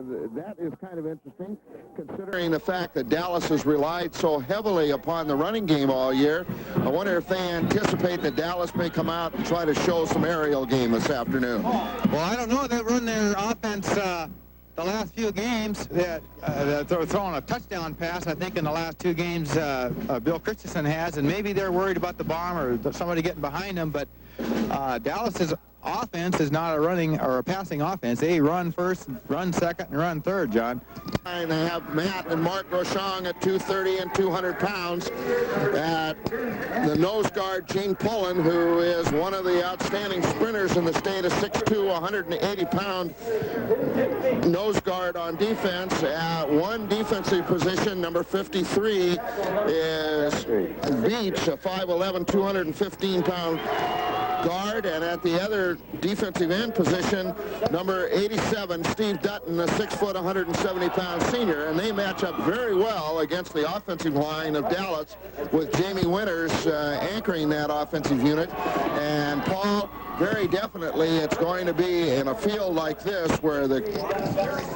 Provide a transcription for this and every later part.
And that is kind of interesting, considering the fact that Dallas has relied so heavily upon the running game all year. I wonder if they anticipate that Dallas may come out and try to show some aerial game this afternoon. Well, I don't know. They've run their offense the last few games. They're throwing a touchdown pass, I think, in the last two games Bill Christensen has, and maybe they're worried about the bomb or somebody getting behind them, but Dallas's offense is not a running or a passing offense. They run first, run second, and run third, John. And they have Matt and Mark Groshong at 230 and 200 pounds. At the nose guard, Gene Pullen, who is one of the outstanding sprinters in the state, a 6'2", 180-pound nose guard on defense. At one defensive position, number 53, is Beach, a 5'11", 215-pound guard, and at the other defensive end position, number 87, Steve Dutton, a 6 foot, 170-pound senior, and they match up very well against the offensive line of Dallas, with Jamie Winters anchoring that offensive unit. And Paul, very definitely it's going to be in a field like this where the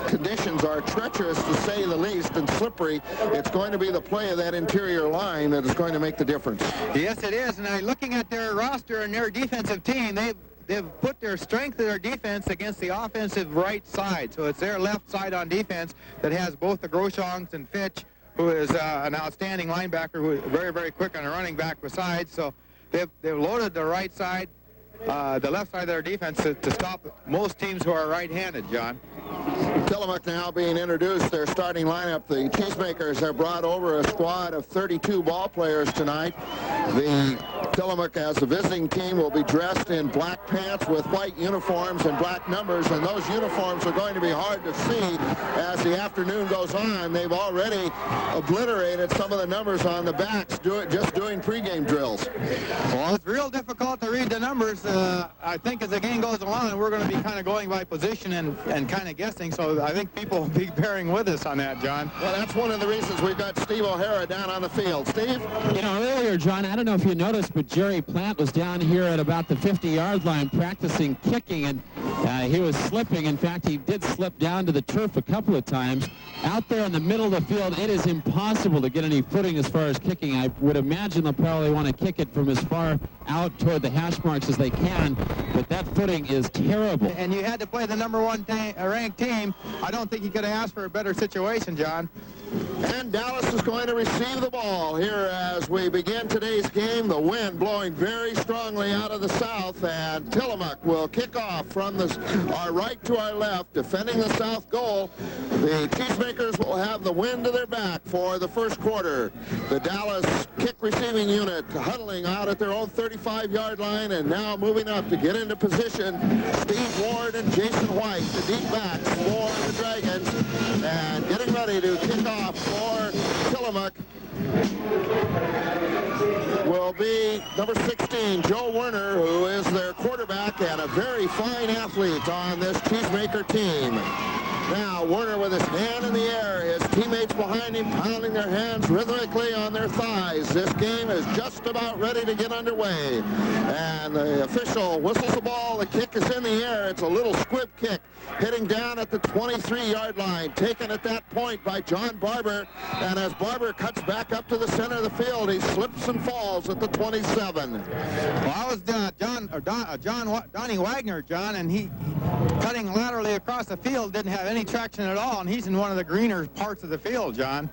conditions are treacherous to say the least and slippery. It's going to be the play of that interior line that is going to make the difference. Yes, it is. And looking at their roster and their defensive team, they've put their strength of their defense against the offensive right side. So it's their left side on defense that has both the Groshongs and Fitch, who is an outstanding linebacker, who is very, very quick on the running back besides. So they've loaded the right side, the left side of their defense to stop most teams who are right-handed, John. Tillamook now being introduced, their starting lineup. The Cheesemakers have brought over a squad of 32 ball players tonight. The Tillamook, as the visiting team, will be dressed in black pants with white uniforms and black numbers, and those uniforms are going to be hard to see as the afternoon goes on. They've already obliterated some of the numbers on the backs just doing pregame drills. Well, it's real difficult to read the numbers. I think as the game goes along, we're going to be kind of going by position and kind of guessing, so I think people will be bearing with us on that, John. Well, that's one of the reasons we've got Steve O'Hara down on the field. Steve? You know, earlier, John, I don't know if you noticed, but Jerry Plant was down here at about the 50-yard line practicing kicking, and he was slipping. In fact, he did slip down to the turf a couple of times. Out there in the middle of the field, it is impossible to get any footing as far as kicking. I would imagine they'll probably want to kick it from as far out toward the hash marks as they can, but that footing is terrible. And you had to play the number one ranked team. I don't think you could have asked for a better situation, John. And Dallas is going to receive the ball here as we begin today's game. The wind blowing very strongly out of the south, and Tillamook will kick off from our right to our left, defending the south goal. The Cheesemakers will have the wind to their back for the first quarter. The Dallas kick receiving unit huddling out at their own 35-yard line, and now moving up to get into position. Steve Ward and Jason White, the deep backs for the Dragons, and getting ready to kick off for Tillamook will be number 16, Joe Werner, who is their quarterback and a very fine athlete on this Cheesemaker team. Now Werner with his hand in the air, his teammates behind him pounding their hands rhythmically on their thighs. This game is just about ready to get underway. And the official whistles the ball, the kick is in the air. It's a little squib kick hitting down at the 23-yard line, taken at that point by John Barber. And as Barber cuts back up to the center of the field, he slips and falls at the 27. Well, I was Donnie Wagner, John, and he cutting laterally across the field didn't have any traction at all, and he's in one of the greener parts of the field, John.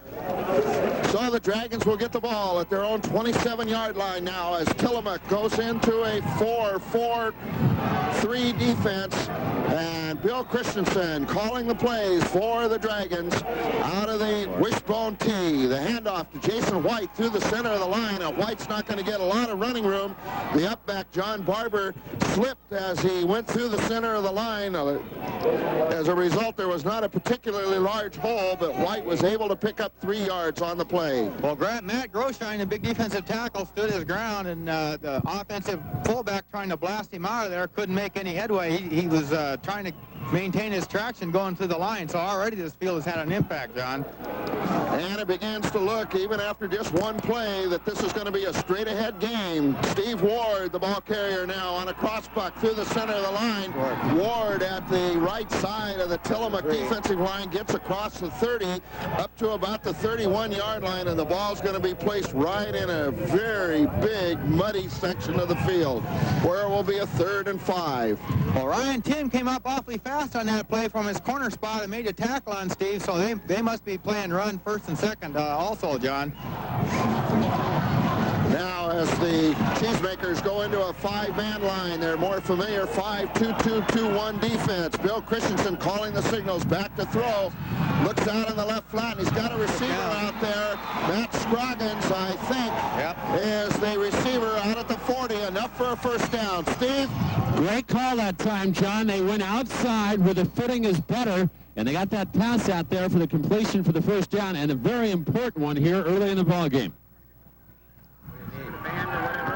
So the Dragons will get the ball at their own 27-yard line now as Tillamook goes into a 4-4-3 defense, and Bill Christensen calling the plays for the Dragons out of the wishbone tee. The handoff to Jason White through the center of the line, and White's not going to get a lot of running room. The upback, John Barber, slipped as he went through the center of the line. As a result, there was not a particularly large hole, but White was able to pick up 3 yards on the play. Well, Matt Groshine, the big defensive tackle, stood his ground, and the offensive fullback trying to blast him out of there couldn't make any headway. He was trying to maintain his traction going through the line, so already this field has had an impact, John. And it begins to look, even after just one play, that this is going to be a straight-ahead game. Steve Ward, the ball carrier now, on a cross buck through the center of the line. Ward at the right side of the Tillamook defensive line gets across the 30 up to about the 31-yard line, and the ball's going to be placed right in a very big, muddy section of the field, where it will be a 3rd and 5. Well, Ryan Tim came up awfully fast on that play from his corner spot and made a tackle on Steve, so they must be playing run 1st and 2nd also, John. Now, as the Cheesemakers go into a 5-man line, their more familiar 5-2-2-2-1 defense. Bill Christensen calling the signals, back to throw. Looks out in the left flat, and he's got a receiver out there. Matt Scroggins, I think, is the receiver out at the 40. Enough for a 1st down. Steve? Great call that time, John. They went outside where the footing is better, and they got that pass out there for the completion for the 1st down, and a very important one here early in the ball game.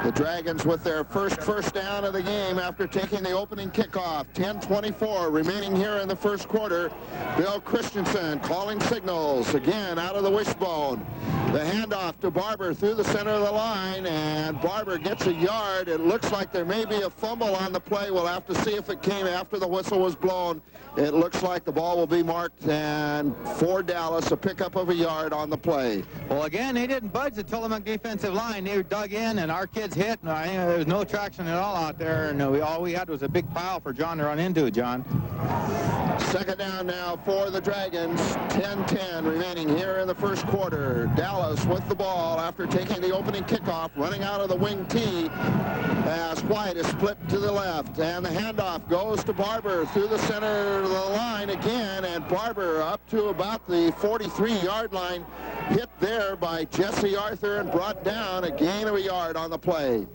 The Dragons with their first down of the game after taking the opening kickoff. 10:24 remaining here in the 1st quarter. Bill Christensen calling signals again out of the wishbone. The handoff to Barber through the center of the line, and Barber gets a yard. It looks like there may be a fumble on the play. We'll have to see if it came after the whistle was blown. It looks like the ball will be marked, and for Dallas, a pickup of a yard on the play. Well, again, they didn't budge the Tillamook defensive line. They were dug in, and our kids hit. And there was no traction at all out there, and all we had was a big pile for John to run into, John. 2nd down now for the Dragons. 10:10 remaining here in the 1st quarter. Dallas with the ball after taking the opening kickoff, running out of the wing T as White is split to the left, and the handoff goes to Barber through the center of the line again, and Barber up to about the 43-yard line, hit there by Jesse Arthur and brought down, a gain of a yard on the play.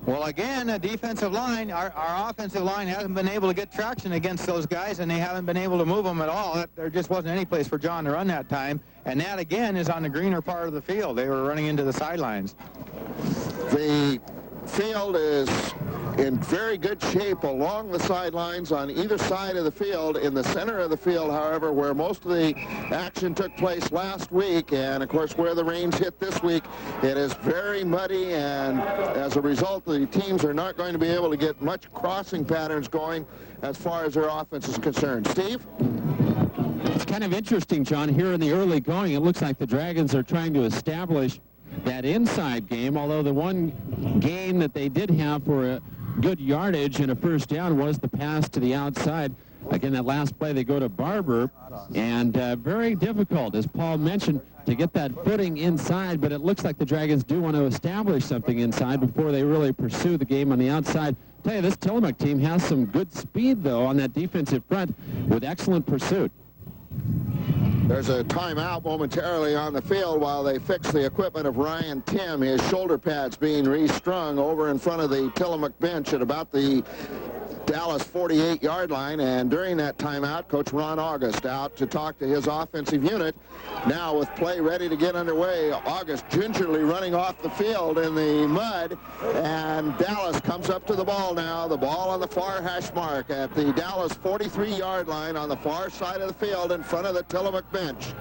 Well, again, the defensive line, our offensive line hasn't been able to get traction against those guys, and they haven't been able to move them at all. There just wasn't any place for John to run that time, and that, again, is on the greener part of the field. They were running into the sidelines. The field is in very good shape along the sidelines on either side of the field. In the center of the field, however, where most of the action took place last week, and of course where the rains hit this week, it is very muddy, and as a result, the teams are not going to be able to get much crossing patterns going as far as their offense is concerned. Steve? It's kind of interesting, John, here in the early going. It looks like the Dragons are trying to establish that inside game, although the one gain that they did have for a good yardage and a 1st down was the pass to the outside. Again, that last play, they go to Barber, and very difficult, as Paul mentioned, to get that footing inside, but it looks like the Dragons do want to establish something inside before they really pursue the game on the outside. I tell you, this Tillamook team has some good speed, though, on that defensive front with excellent pursuit. There's a timeout momentarily on the field while they fix the equipment of Ryan Tim. His shoulder pads being restrung over in front of the Tillamook bench at about the Dallas 48-yard line, and during that timeout, Coach Ron August out to talk to his offensive unit. Now with play ready to get underway, August gingerly running off the field in the mud, and Dallas comes up to the ball now. The ball on the far hash mark at the Dallas 43-yard line on the far side of the field in front of the Tillamook bench.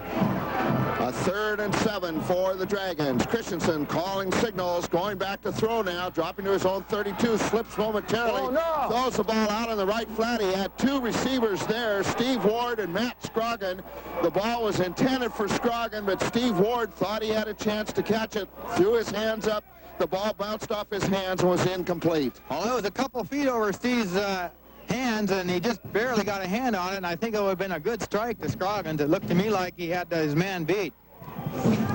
A 3rd and 7 for the Dragons. Christensen calling signals, going back to throw now, dropping to his own 32, slips momentarily, throws the ball out on the right flat. He had 2 receivers there, Steve Ward and Matt Scroggin. The ball was intended for Scroggin, but Steve Ward thought he had a chance to catch it, threw his hands up. The ball bounced off his hands and was incomplete. Well, it was a couple feet over Steve's hands, and he just barely got a hand on it, and I think it would have been a good strike to Scroggins. It looked to me like he had his man beat.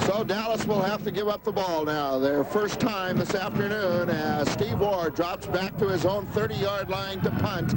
So Dallas will have to give up the ball now. Their first time this afternoon as Steve Ward drops back to his own 30-yard line to punt.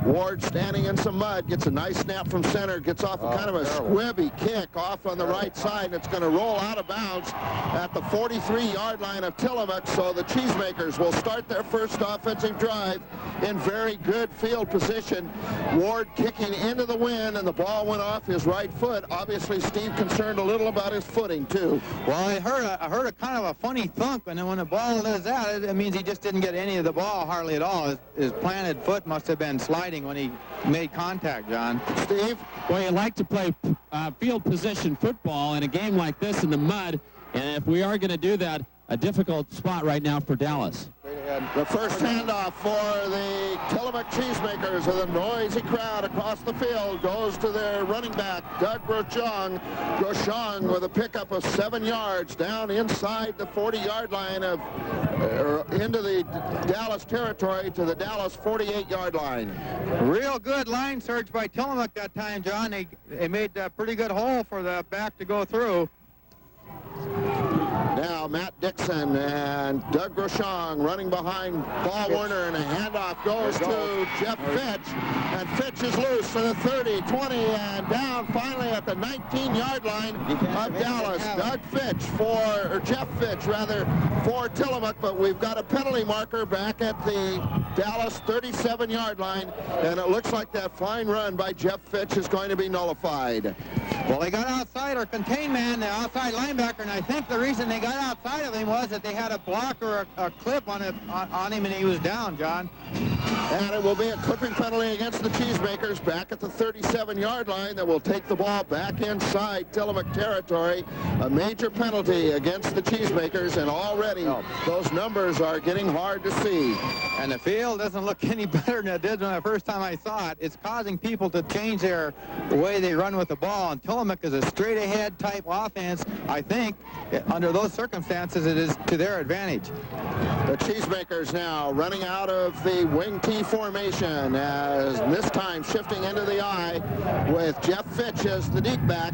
Ward standing in some mud, gets a nice snap from center, gets off a kind of a squibby kick off on the right side, and it's going to roll out of bounds at the 43-yard line of Tillamook. So the Cheesemakers will start their first offensive drive in very good field position. Ward kicking into the wind, and the ball went off his right foot. Obviously, Steve concerned a little about his footing, too. Well, I heard a kind of a funny thunk, and then when the ball does that, it means he just didn't get any of the ball hardly at all. His planted foot must have been sliding sliding when he made contact, John. Steve? Well, you like to play field position football in a game like this in the mud, and if we are going to do that, a difficult spot right now for Dallas. The first handoff for the Tillamook Cheesemakers with a noisy crowd across the field goes to their running back, Doug Groshong. Groshong with a pickup of 7 yards down inside the 40-yard line into the Dallas territory to the Dallas 48-yard line. Real good line surge by Tillamook that time, John. They made a pretty good hole for the back to go through. Now Matt Dixon and Doug Groshong running behind Paul Werner, and a handoff goes to Jeff Fitch, and Fitch is loose for the 30, 20, and down finally at the 19-yard line of Dallas. Jeff Fitch for Tillamook, but we've got a penalty marker back at the Dallas 37-yard line, and it looks like that fine run by Jeff Fitch is going to be nullified. Well, they got outside our contain man, the outside linebacker, and I think the reason they got outside of him was that they had a block or a clip on him, and he was down, John. And it will be a clipping penalty against the Cheesemakers back at the 37-yard line that will take the ball back inside Tillamook territory. A major penalty against the Cheesemakers, and already those numbers are getting hard to see. And the field doesn't look any better than it did when the first time I saw it. It's causing people to change the way they run with the ball, and Tillamook is a straight-ahead type offense. I think under those circumstances it is to their advantage. The Cheesemakers now running out of the wing T formation, as this time shifting into the I with Jeff Fitch as the deep back.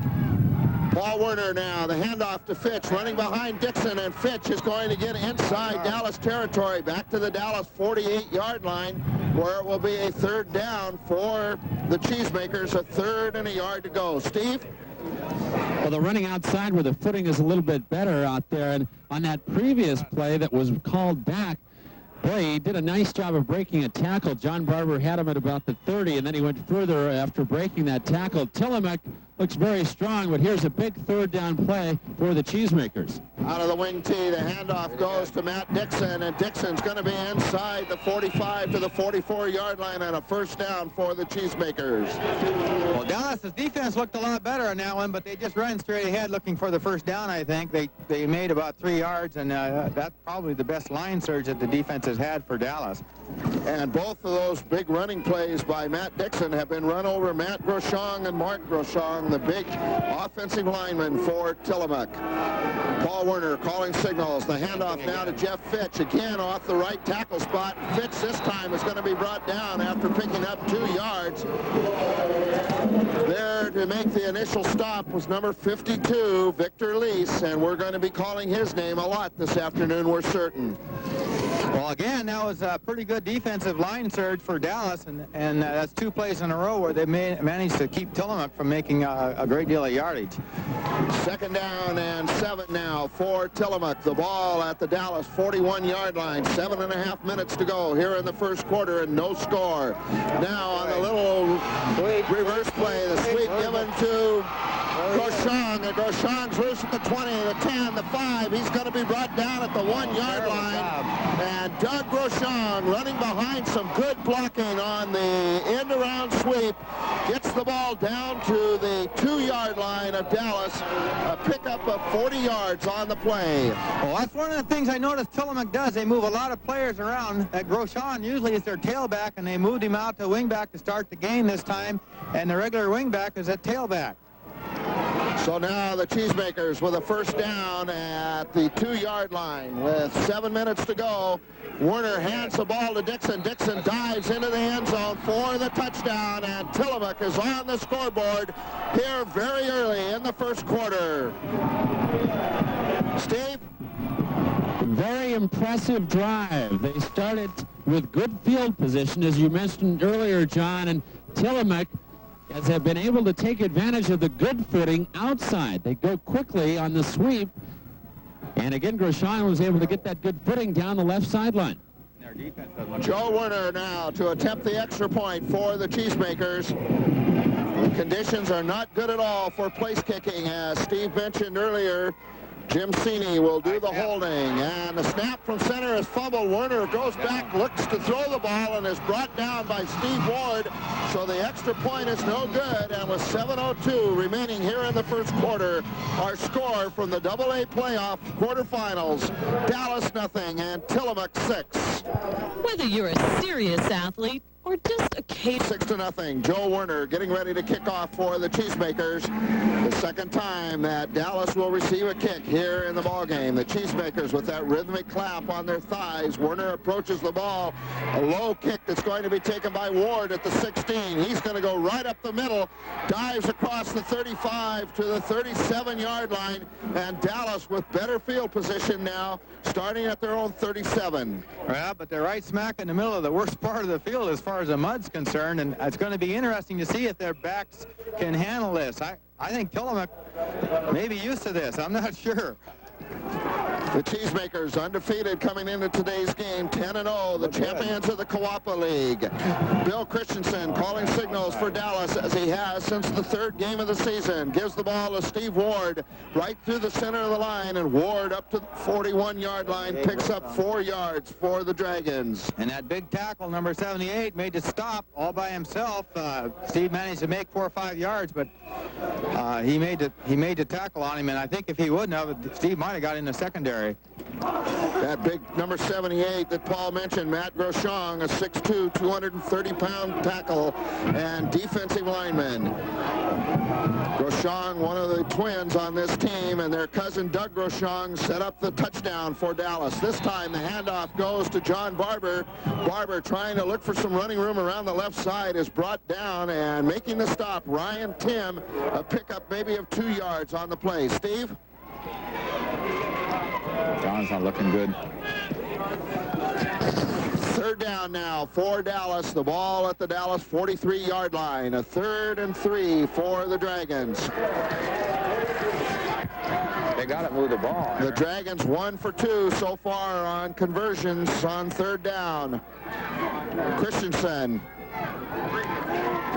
Paul Werner now, the handoff to Fitch, running behind Dixon, and Fitch is going to get inside Dallas territory, back to the Dallas 48-yard line, where it will be a third down for the Cheesemakers, a third and a yard to go. Steve? Well, the running outside where the footing is a little bit better out there, and on that previous play that was called back, boy, he did a nice job of breaking a tackle. John Barber had him at about the 30, and then he went further after breaking that tackle. Tillamook looks very strong, but here's a big third down play for the Cheesemakers. Out of the wing T, the handoff goes to Matt Dixon, and Dixon's going to be inside the 45 to the 44-yard line, and a first down for the Cheesemakers. Well, Dallas's defense looked a lot better on that one, but they just ran straight ahead looking for the first down, I think. They made about 3 yards, and that's probably the best line surge that the defense has had for Dallas. And both of those big running plays by Matt Dixon have been run over Matt Groshong and Mark Groshong, the big offensive lineman for Tillamook. Paul Werner calling signals. The handoff now to Jeff Fitch, again off the right tackle spot. Fitch this time is going to be brought down after picking up 2 yards. There to make the initial stop was number 52, Victor Lease, and we're going to be calling his name a lot this afternoon, we're certain. Well, again, that was a pretty good defensive line surge for Dallas, and that's 2 plays in a row where they managed to keep Tillamook from making a great deal of yardage. Second down and 7 now for Tillamook. The ball at the Dallas 41-yard line. 7.5 minutes to go here in the first quarter, and no score. Now on the little reverse play, the sweep given to Groshong, and Groshong's loose at the 20, the 10, the 5. He's going to be brought down at the 1-yard line. And Doug Groshong, running behind some good blocking on the end-around sweep, gets the ball down to the 2-yard line of Dallas. A pickup of 40 yards on the play. Well, that's one of the things I noticed Tillamook does. They move a lot of players around. Groshong usually is their tailback, and they moved him out to wingback to start the game this time, and the regular wingback is at tailback. So now the Cheesemakers with a first down at the 2-yard line with 7 minutes to go. Werner hands the ball to Dixon. Dixon dives into the end zone for the touchdown, and Tillamook is on the scoreboard here very early in the first quarter. Steve? Very impressive drive. They started with good field position, as you mentioned earlier, John, and Tillamook have been able to take advantage of the good footing outside. They go quickly on the sweep, and again, Groshong was able to get that good footing down the left sideline. Joe Werner now to attempt the extra point for the Cheesemakers. The conditions are not good at all for place kicking, as Steve mentioned earlier. Jim Sini will do the holding, and the snap from center is fumbled. Werner goes back, looks to throw the ball, and is brought down by Steve Ward. So the extra point is no good, and with 7:02 remaining here in the first quarter, our score from the AA playoff quarterfinals, Dallas nothing and Tillamook 6. Whether you're a serious athlete or just a case. 6-0. Joe Werner getting ready to kick off for the Cheesemakers. The second time that Dallas will receive a kick here in the ballgame. The Cheesemakers with that rhythmic clap on their thighs. Werner approaches the ball. A low kick that's going to be taken by Ward at the 16. He's going to go right up the middle. Dives across the 35 to the 37-yard line. And Dallas with better field position now, starting at their own 37. Yeah, but they're right smack in the middle of the worst part of the field as far as the mud's concerned, and it's going to be interesting to see if their backs can handle this. I think Tillamook may be used to this. I'm not sure. The Cheesemakers undefeated coming into today's game, 10-0, the champions of the Kawapa League. Bill Christensen calling signals for Dallas as he has since the third game of the season. Gives the ball to Steve Ward right through the center of the line, and Ward up to the 41-yard line picks up 4 yards for the Dragons. And that big tackle, number 78, made the stop all by himself. Steve managed to make 4 or 5 yards, but he made the tackle on him, and I think if he wouldn't have, Steve might have got in the secondary. That big number 78 that Paul mentioned, Matt Groshong, a 6'2", 230-pound tackle and defensive lineman. Groshong, one of the twins on this team, and their cousin Doug Groshong set up the touchdown for Dallas. This time the handoff goes to John Barber. Barber, trying to look for some running room around the left side, is brought down, and making the stop, Ryan Tim, a pickup maybe of 2 yards on the play. Steve? John's not looking good. Third down now for Dallas. The ball at the Dallas 43-yard line. A 3rd and 3 for the Dragons. They got to move the ball. The Dragons 1 for 2 so far on conversions on third down. Christensen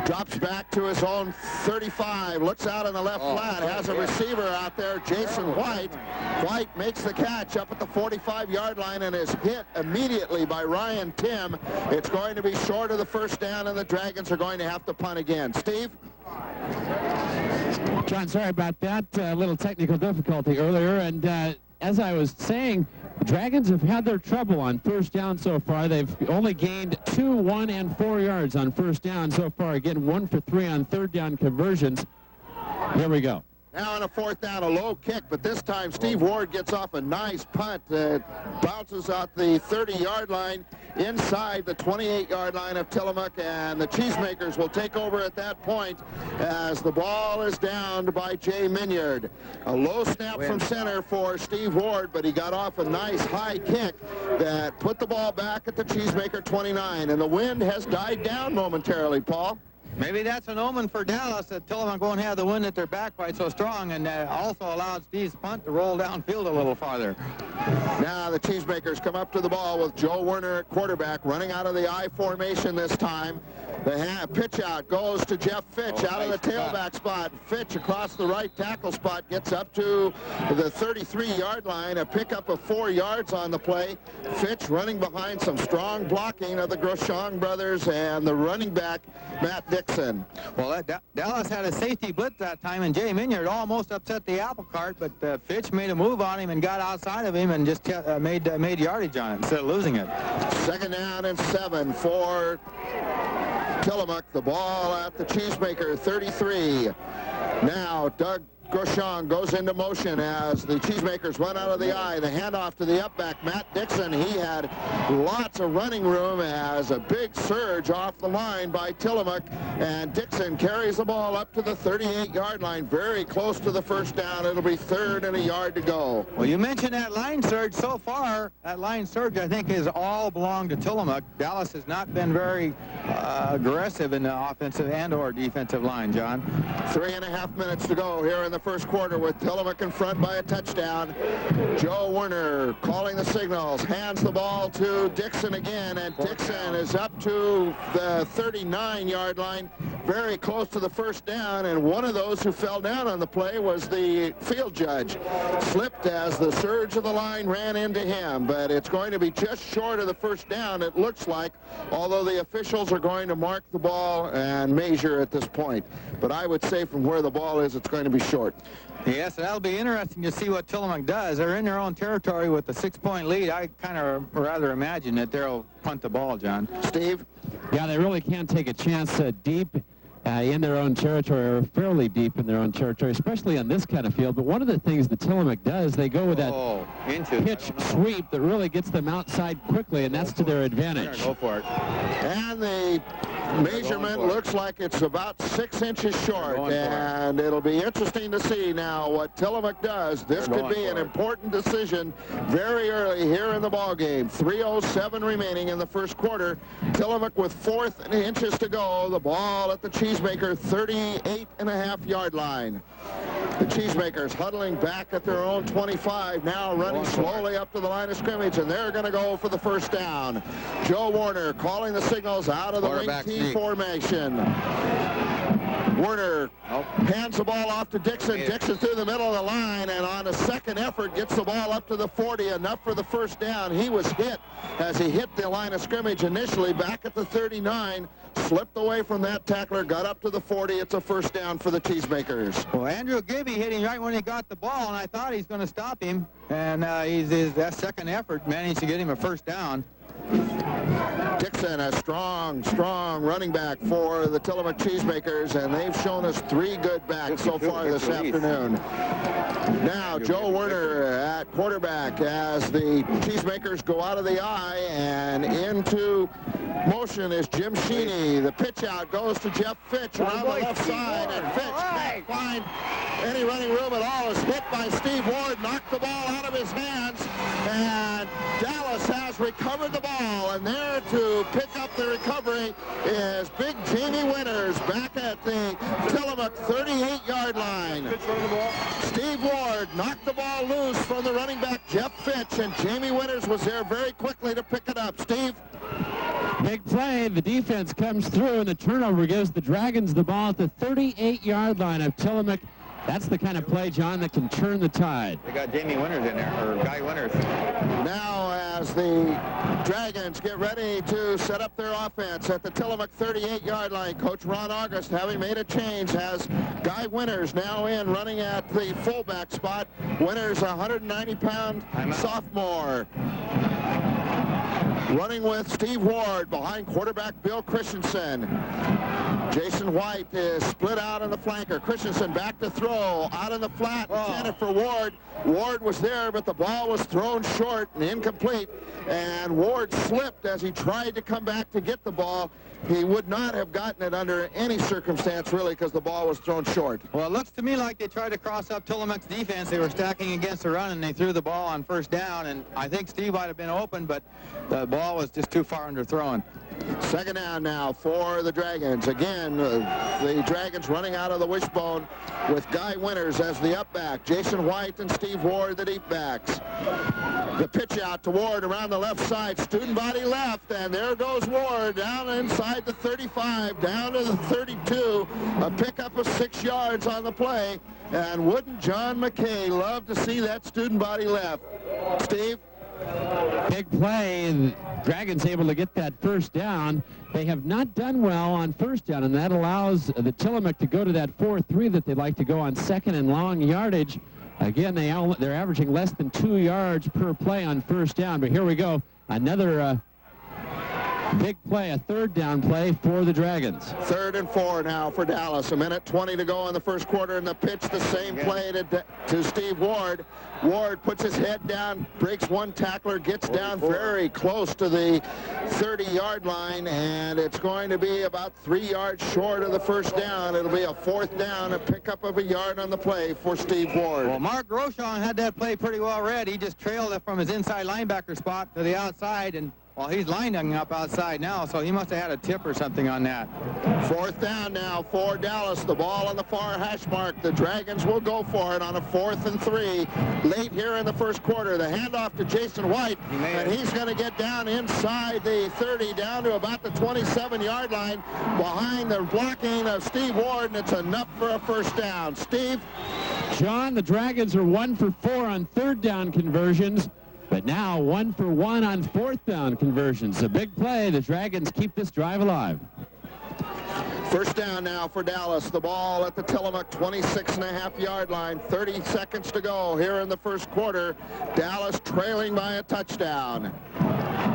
drops back to his own 35, looks out in the left flat, has a receiver out there, Jason White. White makes the catch up at the 45-yard line and is hit immediately by Ryan Tim. It's going to be short of the first down, and the Dragons are going to have to punt again. Steve? John, sorry about that. Little technical difficulty earlier, and as I was saying, the Dragons have had their trouble on first down so far. They've only gained 2, 1, and 4 yards on first down so far. Again, 1 for 3 on third down conversions. Here we go. Now on a fourth down, a low kick, but this time Steve Ward gets off a nice punt that bounces out the 30-yard line inside the 28-yard line of Tillamook, and the Cheesemakers will take over at that point as the ball is downed by Jay Minyard. A low snap from center for Steve Ward, but he got off a nice high kick that put the ball back at the Cheesemaker 29, and the wind has died down momentarily, Paul. Maybe that's an omen for Dallas that Tillamook won't have the wind at their back quite so strong, and also allowed Steve's punt to roll downfield a little farther. Now the Cheesemakers come up to the ball with Joe Werner at quarterback, running out of the I formation this time. The pitch out goes to Jeff Fitch out of the tailback spot. Fitch across the right tackle spot gets up to the 33-yard line, a pickup of 4 yards on the play. Fitch running behind some strong blocking of the Groshong brothers and the running back, Matt Dixon. Well, Dallas had a safety blitz that time, and Jay Minyard almost upset the apple cart, but Fitch made a move on him and got outside of him and just made yardage on it instead of losing it. 2nd down and 7 for Tillamook. The ball at the Cheesemaker 33. Now Doug Groshong goes into motion as the Cheesemakers run out of the eye. The handoff to the up-back, Matt Dixon. He had lots of running room as a big surge off the line by Tillamook, and Dixon carries the ball up to the 38-yard line, very close to the first down. It'll be 3rd and a yard to go. Well, you mentioned that line surge. So far, that line surge, I think, has all belonged to Tillamook. Dallas has not been very aggressive in the offensive and or defensive line, John. 3.5 minutes to go here in the first quarter with Tillamook in front by a touchdown. Joe Werner calling the signals, hands the ball to Dixon again, and Dixon is up to the 39-yard line, very close to the first down, and one of those who fell down on the play was the field judge. Slipped as the surge of the line ran into him, but it's going to be just short of the first down, it looks like, although the officials are going to mark the ball and measure at this point. But I would say from where the ball is, it's going to be short. Yes, that'll be interesting to see what Tillamook does. They're in their own territory with a 6-point lead. I kind of rather imagine that they'll punt the ball, John. Steve? Yeah, they really can't take a chance deep in their own territory, or fairly deep in their own territory, especially on this kind of field. But one of the things that Tillamook does, they go with that pitch sweep that really gets them outside quickly, and that's to their advantage. Go for it. And the measurement looks like it's about 6 inches short, and it'll be interesting to see now what Tillamook does. This could be an important decision very early here in the ball game. 3:07 remaining in the first quarter. Tillamook with 4th inches to go. The ball at the Cheesemaker 38.5-yard line. The Cheesemakers huddling back at their own 25, now running slowly up to the line of scrimmage, and they're going to go for the first down. Joe Warner calling the signals out of the wing T formation. Warner hands the ball off to Dixon. Dixon through the middle of the line, and on a second effort gets the ball up to the 40, enough for the first down. He was hit as he hit the line of scrimmage initially back at the 39, slipped away from that tackler, got up to the 40. It's a first down for the Cheesemakers. Well, Andrew Gibby hit him right when he got the ball, and I thought he's going to stop him, and that second effort managed to get him a first down. Dixon, a strong running back for the Tillamook Cheesemakers, and they've shown us 3 good backs so far this afternoon. Now, Joe Werner at quarterback as the Cheesemakers go out of the I, and into motion is Jim Sheeney. The pitch out goes to Jeff Fitch around the left side, and Fitch can't find any running room at all. Is hit by Steve Ward, knocked the ball out of his hands, and Dallas has recovered the ball, and there to pick up the recovery is big Jamie Winters back at the Tillamook 38-yard line. Steve Ward knocked the ball loose from the running back Jeff Fitch, and Jamie Winters was there very quickly to pick it up. Steve? Big play. The defense comes through, and the turnover gives the Dragons the ball at the 38-yard line of Tillamook. That's the kind of play, John, that can turn the tide. They got Jamie Winters in there, or Guy Winters. Now as the Dragons get ready to set up their offense at the Tillamook 38-yard line, Coach Ron August, having made a change, has Guy Winters now in running at the fullback spot. Winters, a 190-pound sophomore. Running with Steve Ward behind quarterback Bill Christensen. Jason White is split out on the flanker. Christensen back to throw, out in the flat, intended for Ward. Ward was there, but the ball was thrown short and incomplete, and Ward slipped as he tried to come back to get the ball. He would not have gotten it under any circumstance, really, because the ball was thrown short. Well, it looks to me like they tried to cross up Tillamook's defense. They were stacking against the run, and they threw the ball on first down, and I think Steve might have been open, but the ball was just too far underthrown. Second down now for the Dragons. Again, the Dragons running out of the wishbone with Guy Winters as the up back, Jason White and Steve Ward the deep backs. The pitch out to Ward around the left side, student body left, and there goes Ward down inside the 35, down to the 32, a pickup of 6 yards on the play, and wouldn't John McKay love to see that student body left? Steve? Big play, and Dragons able to get that first down. They have not done well on first down, and that allows the Tillamook to go to that 4-3 that they like to go on second and long yardage. Again, they're averaging less than 2 yards per play on first down, but here we go. Another big play, a third down play for the Dragons. 3rd and 4 now for Dallas. 1:20 to go in the first quarter, and the pitch the same play to Steve Ward. Ward puts his head down, breaks one tackler, gets down very close to the 30-yard line, and it's going to be about 3 yards short of the first down. It'll be a 4th down, a pickup of a yard on the play for Steve Ward. Well, Mark Rochon had that play pretty well read. He just trailed it from his inside linebacker spot to the outside, and Well, he's lining up outside now, so he must have had a tip or something on that. 4th down now for Dallas. The ball on the far hash mark. The Dragons will go for it on a 4th and 3 late here in the first quarter. The handoff to Jason White, and he's going to get down inside the 30, down to about the 27-yard line behind the blocking of Steve Ward, and it's enough for a first down. Steve? John, the Dragons are 1 for 4 on 3rd down conversions, but now 1 for 1 on 4th down conversions. A big play. The Dragons keep this drive alive. First down now for Dallas. The ball at the Tillamook 26.5-yard line. 30 seconds to go here in the first quarter. Dallas trailing by a touchdown.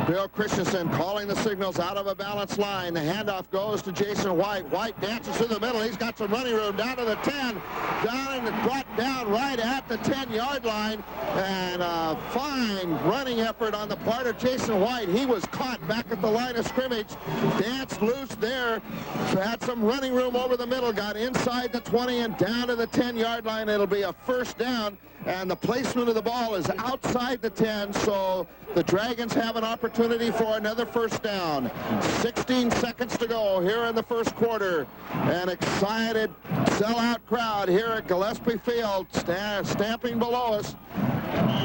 Bill Christensen calling the signals out of a balanced line. The handoff goes to Jason White. White dances through the middle. He's got some running room down to the 10. Down and brought down right at the 10-yard line. And a fine running effort on the part of Jason White. He was caught back at the line of scrimmage. Danced loose there. Had some running room over the middle. Got inside the 20 and down to the 10-yard line. It'll be a first down. And the placement of the ball is outside the 10, so the Dragons have an opportunity for another first down. 16 seconds to go here in the first quarter. An excited sellout crowd here at Gillespie Field, stamping below us,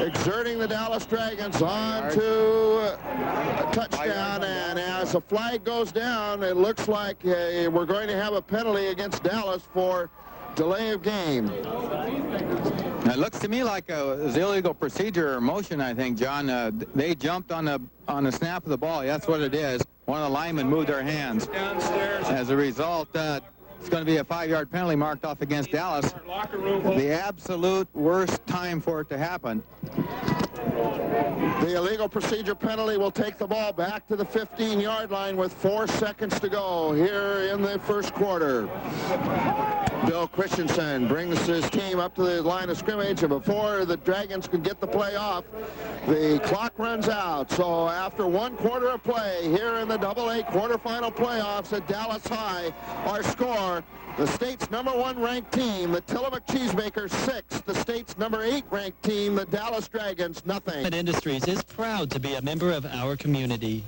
exerting the Dallas Dragons on to a touchdown. And as the flag goes down, it looks like we're going to have a penalty against Dallas for delay of game. It looks to me like it was illegal procedure or motion, I think, John. They jumped on the snap of the ball. That's what it is. One of the linemen moved their hands. As a result, it's going to be a 5-yard penalty marked off against Dallas. The absolute worst time for it to happen. The illegal procedure penalty will take the ball back to the 15-yard line with 4 seconds to go here in the first quarter. Bill Christensen brings his team up to the line of scrimmage, and before the Dragons can get the play off, the clock runs out. So after 1 quarter of play here in the AA quarterfinal playoffs at Dallas High, our score, the state's #1 ranked team, the Tillamook Cheesemakers, 6. The state's #8 ranked team, the Dallas Dragons, nothing. Industries is proud to be a member of our community.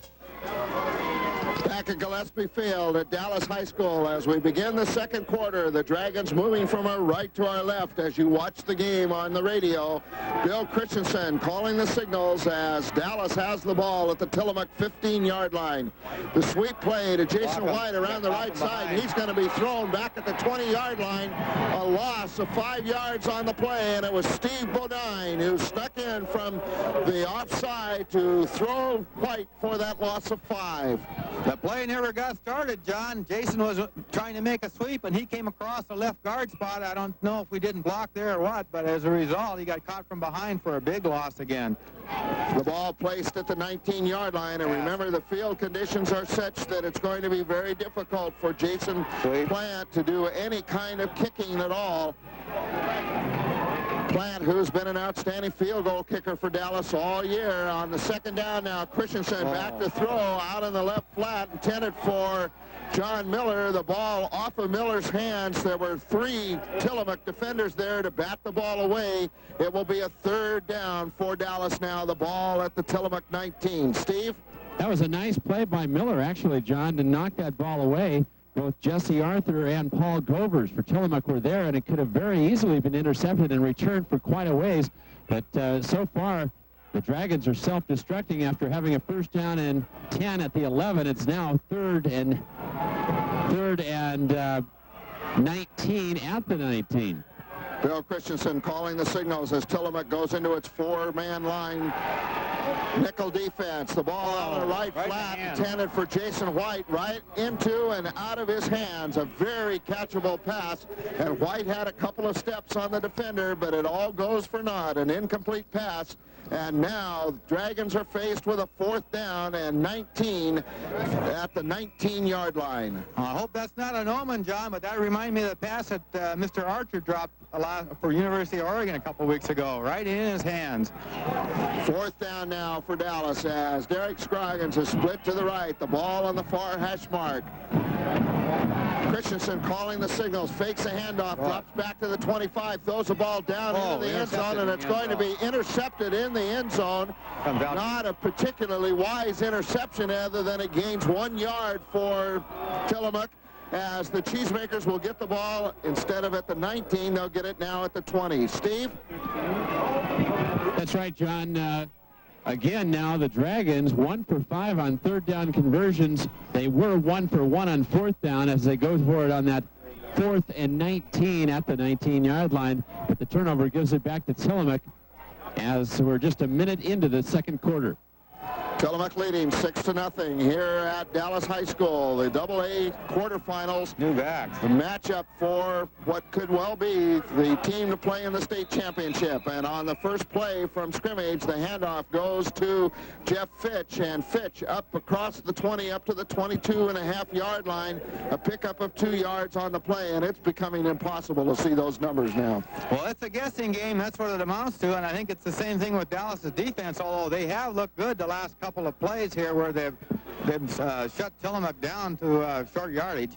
Back at Gillespie Field at Dallas High School as we begin the second quarter. The Dragons moving from our right to our left as you watch the game on the radio. Bill Christensen calling the signals as Dallas has the ball at the Tillamook 15-yard line. The sweep play to Jason White around the right side. He's going to be thrown back at the 20-yard line. A loss of 5 yards on the play, and it was Steve Bodine who snuck in from the offside to throw White for that loss of 5. The play never got started, John. Jason was trying to make a sweep, and he came across the left guard spot. I don't know if we didn't block there or what, but as a result, he got caught from behind for a big loss again. The ball placed at the 19-yard line, and remember, the field conditions are such that it's going to be very difficult for Jason Plant to do any kind of kicking at all. Plant, who's been an outstanding field goal kicker for Dallas all year. On the second down now, Christensen back to throw out on the left flat, intended for John Miller. The ball off of Miller's hands. There were 3 Tillamook defenders there to bat the ball away. It will be a 3rd down for Dallas now. The ball at the Tillamook 19. Steve? That was a nice play by Miller, actually, John, to knock that ball away. Both Jesse Arthur and Paul Govers for Tillamook were there, and it could have very easily been intercepted and returned for quite a ways. But so far, the Dragons are self-destructing after having a first down and 10 at the 11. It's now third and 19 at the 19. Bill Christensen calling the signals as Tillamook goes into its 4-man line nickel defense. The ball on the right flat, intended for Jason White, right into and out of his hands. A very catchable pass, and White had a couple of steps on the defender, but it all goes for naught. An incomplete pass. And now Dragons are faced with a 4th down and 19 at the 19-yard line. I hope that's not an omen, John, but that reminded me of the pass that Mr. Archer dropped a lot for University of Oregon a couple weeks ago, right in his hands. 4th down now for Dallas as Derek Scroggins is split to the right. The ball on the far hash mark. Christensen calling the signals, fakes a handoff, drops back to the 25, throws the ball down into the end zone, and it's going to be intercepted in the end zone. Not a particularly wise interception, other than it gains 1 yard for Tillamook, as the Cheesemakers will get the ball. Instead of at the 19, they'll get it now at the 20. Steve? That's right, John. Again, now the Dragons 1 for 5 on third down conversions. They were 1 for 1 on fourth down as they go for it on that 4th and 19 at the 19-yard line. But the turnover gives it back to Tillamook as we're just a minute into the second quarter. Tillamook leading 6-0 here at Dallas High School. The AA quarterfinals. New backs. The matchup for what could well be the team to play in the state championship. And on the first play from scrimmage, the handoff goes to Jeff Fitch. And Fitch up across the 20 up to the 22.5-yard line. A pickup of 2 yards on the play. And it's becoming impossible to see those numbers now. Well, it's a guessing game. That's what it amounts to. And I think it's the same thing with Dallas's defense, although they have looked good the last couple of plays here where they've shut Tillamook down to short yardage.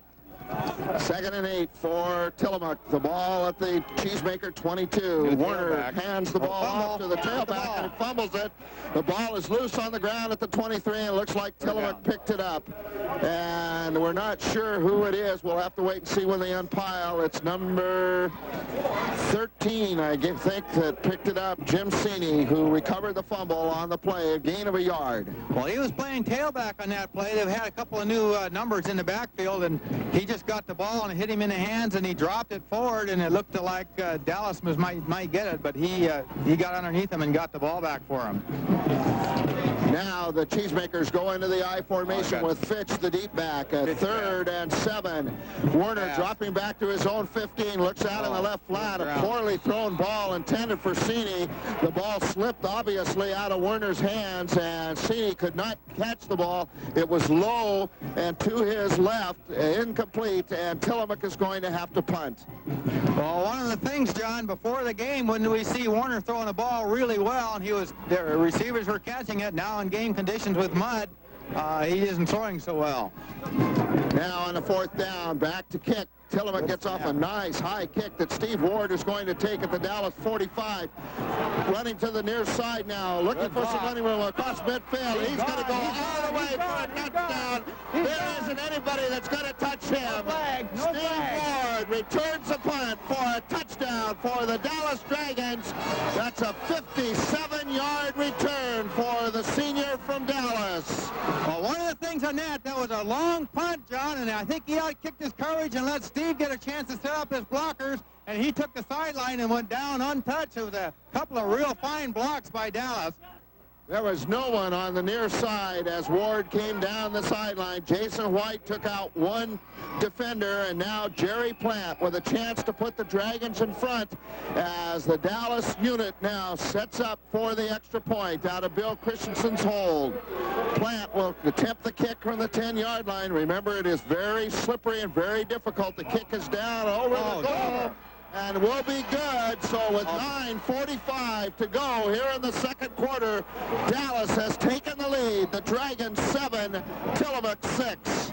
2nd and 8 for Tillamook. The ball at the Cheesemaker 22. Warner hands the ball off to the tailback and fumbles it. The ball is loose on the ground at the 23, and it looks like Tillamook picked it up. And we're not sure who it is. We'll have to wait and see when they unpile. It's number 13, I think, that picked it up. Jim Seeney, who recovered the fumble on the play, a gain of 1 yard. Well, he was playing tailback on that play. They've had a couple of new numbers in the backfield, and he just got the ball and it hit him in the hands, and he dropped it forward, and it looked like Dallas might get it, but he got underneath him and got the ball back for him. Now the Cheesemakers go into the I formation with Fitch, the deep back, at 3rd and 7. Warner dropping back to his own 15, looks out in the left flat. A poorly thrown ball intended for Seeney. The ball slipped obviously out of Warner's hands, and Seeney could not catch the ball. It was low and to his left, incomplete, and Tillamook is going to have to punt. Well, one of the things, John, before the game, when we see Warner throwing the ball really well, and the receivers were catching it. Now in game conditions with mud, he isn't throwing so well. Now on the 4th down, back to kick. Tillamook gets off a nice high kick that Steve Ward is going to take at the Dallas 45. Running to the near side now, looking for some running room across midfield. He's going to go all the way for a touchdown. There isn't anybody that's going to touch him. Steve Ward returns the punt for a touchdown for the Dallas Dragons. That's a 57-yard return for the senior from Dallas. Well, one of the things on that was a long punt, John, and I think he out-kicked his courage and let Steve get a chance to set up his blockers, and he took the sideline and went down untouched. It was a couple of real fine blocks by Dallas. There was no one on the near side as Ward came down the sideline. Jason White took out one defender, and now Jerry Plant with a chance to put the Dragons in front as the Dallas unit now sets up for the extra point out of Bill Christensen's hold. Plant will attempt the kick from the 10-yard line. Remember, it is very slippery and very difficult. The kick is down over the goal. And will be good. So with 9:45 to go here in the second quarter, Dallas has taken the lead. The Dragons 7, Tillamook 6.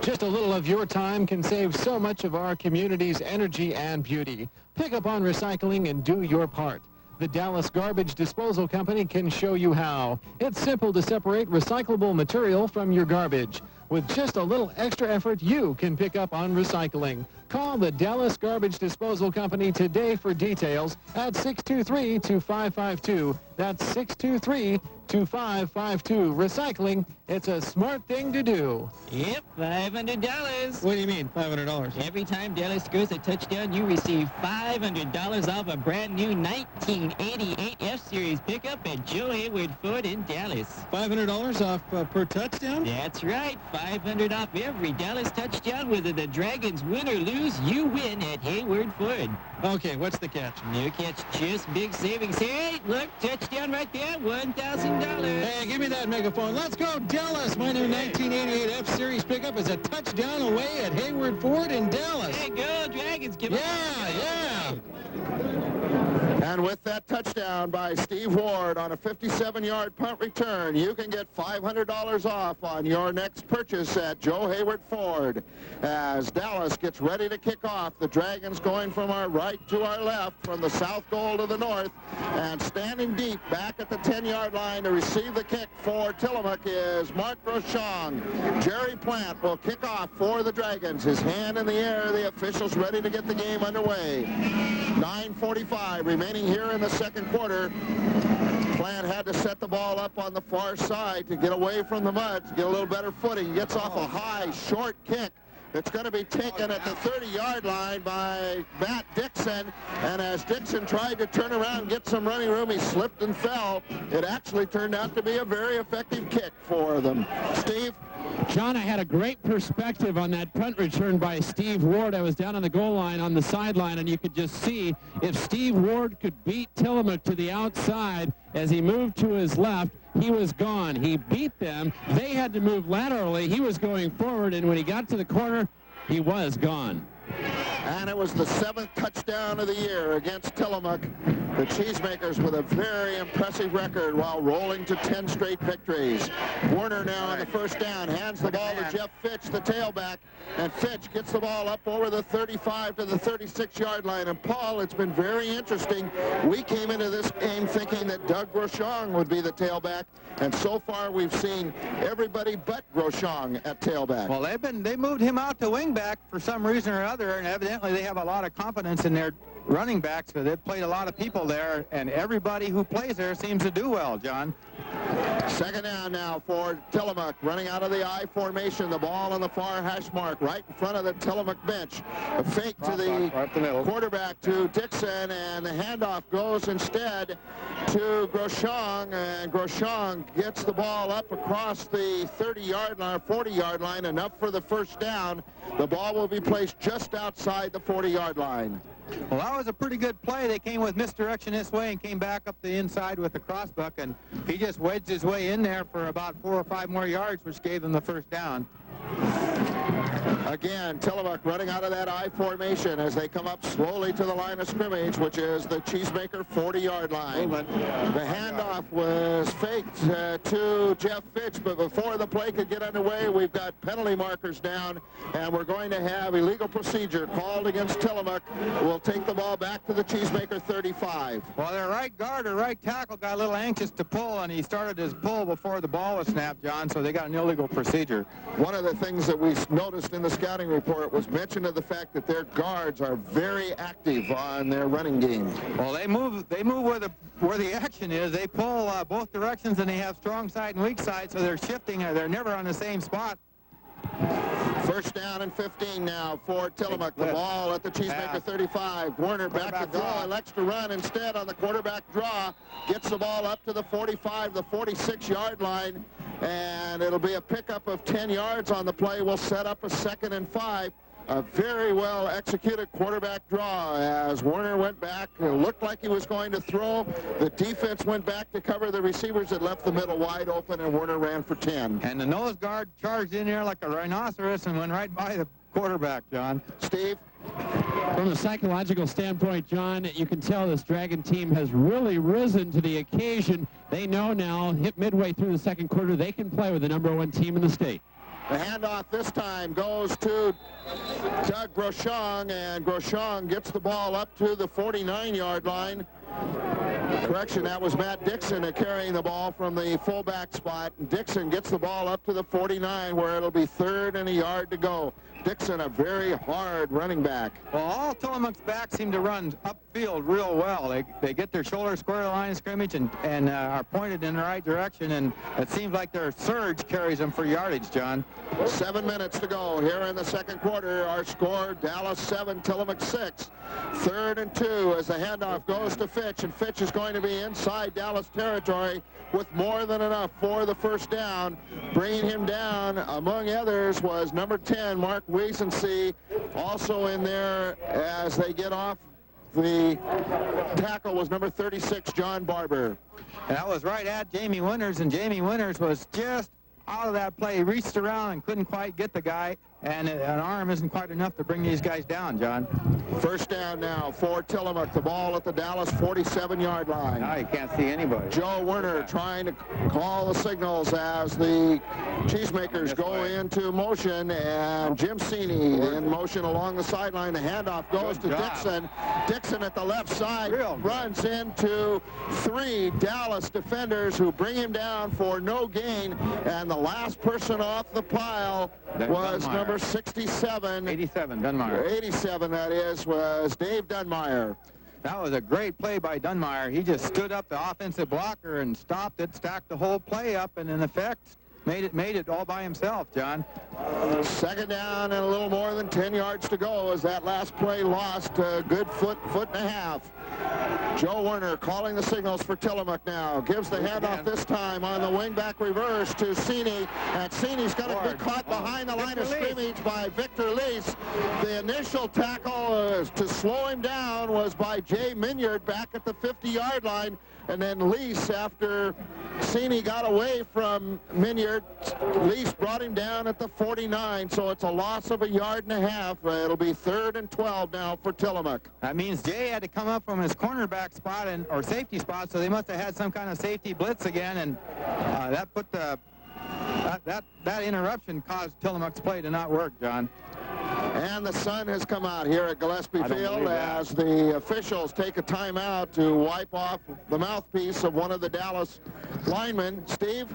Just a little of your time can save so much of our community's energy and beauty. Pick up on recycling and do your part. The Dallas Garbage Disposal Company can show you how. It's simple to separate recyclable material from your garbage. With just a little extra effort, you can pick up on recycling. Call the Dallas Garbage Disposal Company today for details at 623-2552. That's 623-2552. Recycling, it's a smart thing to do. Yep, $500. What do you mean, $500? Every time Dallas scores a touchdown, you receive $500 off a brand new 1988 F-Series pickup at Joe Hayward Ford in Dallas. $500 off per touchdown? That's right, $500 off every Dallas touchdown. Whether the Dragons win or lose, you win at Hayward Ford. Okay, what's the catch? No catch, just big savings. Hey, look, touchdown right there, $1,000. Hey, give me that megaphone. Let's go, Dallas. My new 1988 F-Series pickup is a touchdown away at Hayward Ford in Dallas. Hey, go, Dragons. Come on. Yeah. And with that touchdown by Steve Ward on a 57-yard punt return, you can get $500 off on your next purchase at Joe Hayward Ford. As Dallas gets ready to kick off, the Dragons going from our right to our left, from the south goal to the north, and standing deep back at the 10-yard line to receive the kick for Tillamook is Mark Groshong. Jerry Plant will kick off for the Dragons. His hand in the air, the officials ready to get the game underway. 9:45 remaining here in the second quarter. Plant had to set the ball up on the far side to get away from the mud, to get a little better footing. He gets off a high, short kick. It's going to be taken at the 30-yard line by Matt Dixon. And as Dixon tried to turn around and get some running room, he slipped and fell. It actually turned out to be a very effective kick for them. Steve? John, I had a great perspective on that punt return by Steve Ward. I was down on the goal line on the sideline, and you could just see if Steve Ward could beat Tillamook to the outside as he moved to his left, he was gone. He beat them. They had to move laterally. He was going forward, and when he got to the corner, he was gone. And it was the 7th touchdown of the year against Tillamook. The Cheesemakers with a very impressive record while rolling to 10 straight victories. Warner now on the first down, hands the ball to Jeff Fitch, the tailback, and Fitch gets the ball up over the 35 to the 36-yard line. And Paul, it's been very interesting. We came into this game thinking that Doug Groshong would be the tailback, and so far we've seen everybody but Groshong at tailback. Well, they moved him out to wingback for some reason or other, and evidently they have a lot of confidence in their running backs, because they've played a lot of people there, and everybody who plays there seems to do well, John. Second down now for Tillamook, running out of the I formation. The ball on the far hash mark, right in front of the Tillamook bench. A fake to the quarterback to Dixon, and the handoff goes instead to Groshong, and Groshong gets the ball up across the 30-yard line, 40-yard line, enough for the first down. The ball will be placed just outside the 40-yard line. Well, that was a pretty good play. They came with misdirection this way and came back up the inside with the crossbuck, and he just wedged his way in there for about 4 or 5 more yards, which gave them the first down. Again, Tillamook running out of that I formation as they come up slowly to the line of scrimmage, which is the Cheesemaker 40-yard line. The handoff was faked to Jeff Fitch, but before the play could get underway, we've got penalty markers down, and we're going to have illegal procedure called against Tillamook. We'll take the ball back to the Cheesemaker 35. Well, their right guard or right tackle got a little anxious to pull, and he started his pull before the ball was snapped, John, so they got an illegal procedure. One of the things that we noticed in the scouting report was mention of the fact that their guards are very active on their running game. Well, they move where the action is. They pull both directions, and they have strong side and weak side, so they're shifting. They're never on the same spot. First down and 15 now for Tillamook. The ball at the Cheesemaker 35. Warner back to throw, elects to run instead on the quarterback draw. Gets the ball up to the 45, the 46-yard line, and it'll be a pickup of 10 yards on the play. We'll set up a 2nd and 5. A very well executed quarterback draw as Warner went back. It looked like he was going to throw. The defense went back to cover the receivers that left the middle wide open, and Warner ran for 10. And the nose guard charged in there like a rhinoceros and went right by the quarterback, John. Steve? From a psychological standpoint, John, you can tell this Dragon team has really risen to the occasion. They know now, hit midway through the second quarter, they can play with the #1 team in the state. The handoff this time goes to Doug Groshong, and Groshong gets the ball up to the 49-yard line. Correction, that was Matt Dixon carrying the ball from the fullback spot. Dixon gets the ball up to the 49, where it'll be 3rd and a yard to go. Dixon, a very hard running back. Well, all Tillamook's backs seem to run upfield real well. They get their shoulders square to the line of scrimmage and are pointed in the right direction, and it seems like their surge carries them for yardage, John. 7 minutes to go here in the second quarter. Our score, Dallas 7, Tillamook 6. 3rd and 2 as the handoff goes to Fitch, and Fitch is going to be inside Dallas territory with more than enough for the first down. Bringing him down, among others, was number 10, Mark Wiesensee, also in there as they get off. The tackle was number 36, John Barber. And that was right at Jamie Winters, and Jamie Winters was just out of that play. He reached around and couldn't quite get the guy. and an arm isn't quite enough to bring these guys down, John. First down now for Tillamook. The ball at the Dallas 47-yard line. Now you can't see anybody. Joe Werner trying to call the signals as the Cheesemakers go into motion, and Jim Seeney in motion along the sideline. The handoff goes to Dixon. Dixon at the left side runs into 3 Dallas defenders who bring him down for no gain, and the last person off the pile was number 67. 87, Dunmire. 87, that is, was Dave Dunmire. That was a great play by Dunmire. He just stood up the offensive blocker and stopped it, stacked the whole play up, and in effect made it all by himself, John. Second down and a little more than 10 yards to go as that last play lost a good foot and a half. Joe Werner calling the signals for Tillamook now. Gives the handoff this time on the wingback reverse to Seeney. And Seeney's going to be caught behind the line of scrimmage by Victor Lease. The initial tackle to slow him down was by Jay Minyard back at the 50-yard line. And then Lease, after Seeney got away from Minyard, Lease brought him down at the 49, so it's a loss of 1.5 yards. It'll be 3rd and 12 now for Tillamook. That means Jay had to come up from his cornerback spot or safety spot, so they must have had some kind of safety blitz again, and that put that interruption caused Tillamook's play to not work, John. And the sun has come out here at Gillespie Field as the officials take a timeout to wipe off the mouthpiece of one of the Dallas linemen. Steve?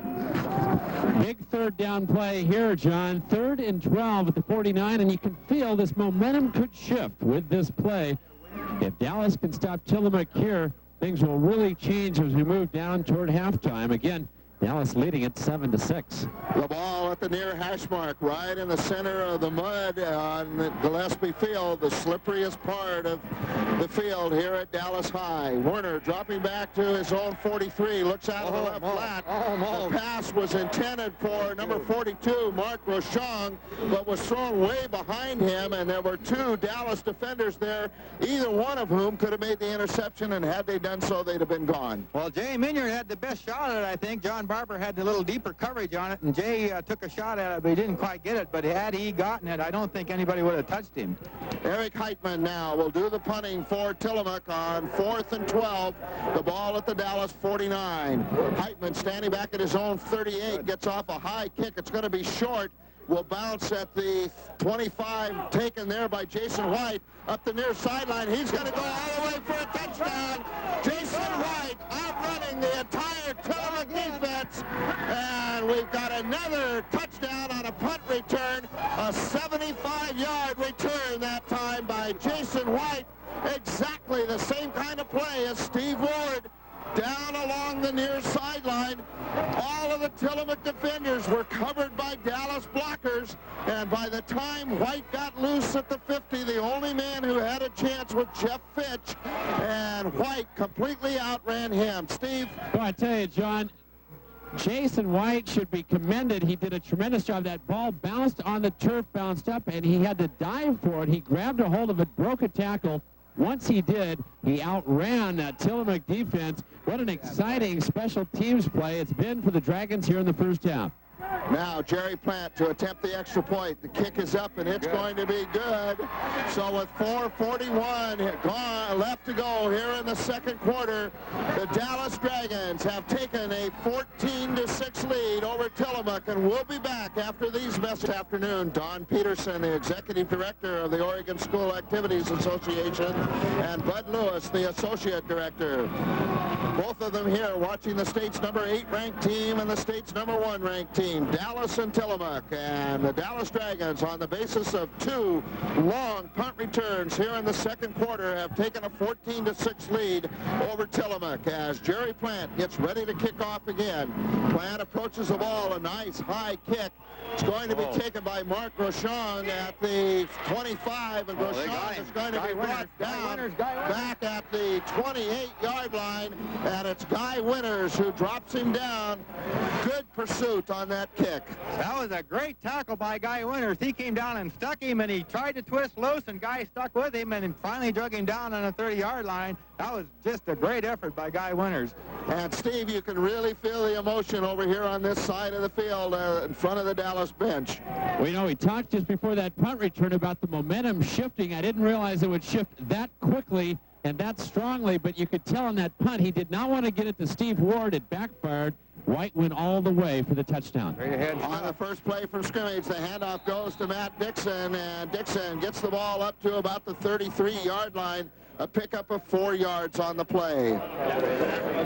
Big third down play here, John. 3rd and 12 at the 49, and you can feel this momentum could shift with this play. If Dallas can stop Tillamook here, things will really change as we move down toward halftime. Again, Dallas leading at 7-6. The ball at the near hash mark, right in the center of the mud on Gillespie Field, the slipperiest part of the field here at Dallas High. Werner dropping back to his own 43, looks out of the left flat. The pass was intended for number 42, Mark Rochon, but was thrown way behind him, and there were 2 Dallas defenders there, either one of whom could have made the interception, and had they done so, they'd have been gone. Well, Jay Minyard had the best shot at it, I think. John Barber had a little deeper coverage on it, and Jay took a shot at it, but he didn't quite get it. But had he gotten it, I don't think anybody would have touched him. Eric Heitman now will do the punting for Tillamook on 4th and 12. The ball at the Dallas 49. Heitman standing back at his own 38, gets off a high kick. It's going to be short. Will bounce at the 25, taken there by Jason White up the near sideline. He's going to go all the way for a touchdown. Jason White outrunning the entire Tillamook defense, and we've got another touchdown on a punt return, a 75-yard return that time by Jason White. Exactly the same kind of play as Steve Ward. Down along the near sideline, all of the Tillamook defenders were covered by Dallas blockers, and by the time White got loose at the 50, the only man who had a chance was Jeff Fitch, and White completely outran him. Steve? Well, I tell you, John, Jason White should be commended. He did a tremendous job. That ball bounced on the turf, bounced up, and he had to dive for it. He grabbed a hold of it, broke a tackle. Once he did, he outran that Tillamook defense. What an exciting special teams play it's been for the Dragons here in the first half. Now Jerry Plant to attempt the extra point. The kick is up, and it's going to be good. So with 4:41 left to go here in the second quarter, the Dallas Dragons have taken a 14-6 lead over Tillamook, and we'll be back after these messages. This afternoon, Don Peterson, the executive director of the Oregon School Activities Association, and Bud Lewis, the associate director. Both of them here watching the state's number 8 ranked team and the state's number 1 ranked team, Dallas and Tillamook. And the Dallas Dragons, on the basis of 2 long punt returns here in the second quarter, have taken a 14-6 lead over Tillamook as Jerry Plant gets ready to kick off again. Plant approaches the ball, a nice high kick. It's going to be taken by Mark Rochon at the 25, and Rochon is going to be brought down back at the 28-yard line, and it's Guy Winters who drops him down. Good pursuit on that kick. That was a great tackle by Guy Winters. He came down and stuck him, and he tried to twist loose, and Guy stuck with him, and finally drug him down on the 30-yard line. That was just a great effort by Guy Winters. And Steve, you can really feel the emotion over here on this side of the field in front of the Dallas bench. Well, you know, we talked just before that punt return about the momentum shifting. I didn't realize it would shift that quickly and that strongly, but you could tell on that punt he did not want to get it to Steve Ward. It backfired. White went all the way for the touchdown. On the first play from scrimmage, the handoff goes to Matt Dixon, and Dixon gets the ball up to about the 33-yard line. A pickup of 4 yards on the play.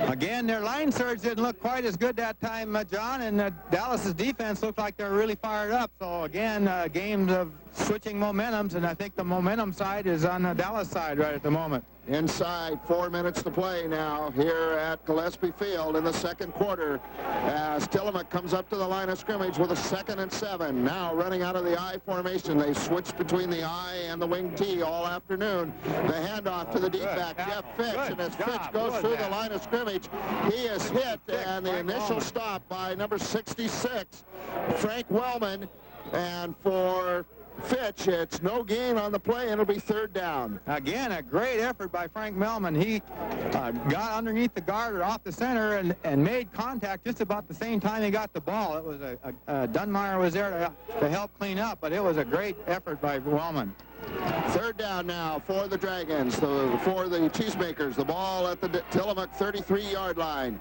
Again, their line surge didn't look quite as good that time, John, and Dallas's defense looked like they're really fired up. So again, games of switching momentums, and I think the momentum side is on the Dallas side right at the moment. Inside, 4 minutes to play now here at Gillespie Field in the second quarter as Tillamook comes up to the line of scrimmage with a 2nd and 7. Now running out of the I formation. They switched between the I and the wing T all afternoon. The handoff to the deep back, Jeff Fitch, and as Fitch goes through the line of scrimmage, he is hit, and the initial stop by number 66, Frank Wellman, and for Fitch, it's no gain on the play, and it'll be 3rd down. Again, a great effort by Frank Melman. He got underneath the guard or off the center and made contact just about the same time he got the ball. It was Dunmeyer was there to help clean up, but it was a great effort by Wellman. 3rd down now for the Dragons, for the Cheesemakers. The ball at the Tillamook 33-yard line.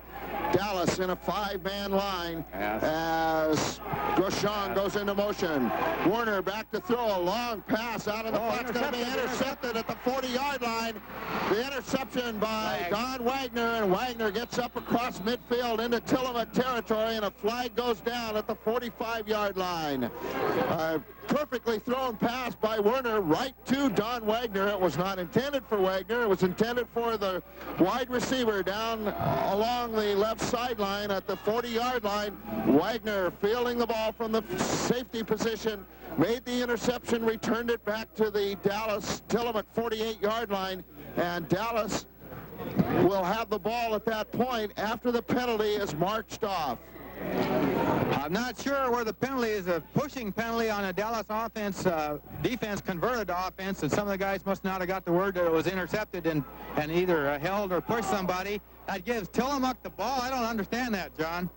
Dallas in a 5-man line as Groshong goes into motion. Warner back to throw a long pass out of the flats, going to be intercepted at the 40-yard line. The interception by Don Wagner, and Wagner gets up across midfield into Tillamook territory, and a flag goes down at the 45-yard line. Perfectly thrown pass by Werner right to Don Wagner. It was not intended for Wagner. It was intended for the wide receiver down along the left sideline at the 40-yard line. Wagner fielding the ball from the safety position, made the interception, returned it back to the Dallas Tillamook 48-yard line, and Dallas will have the ball at that point after the penalty is marched off. I'm not sure where the penalty is. A pushing penalty on a Dallas offense, defense converted to offense, and some of the guys must not have got the word that it was intercepted and either held or pushed somebody. That gives Tillamook the ball. I don't understand that, John.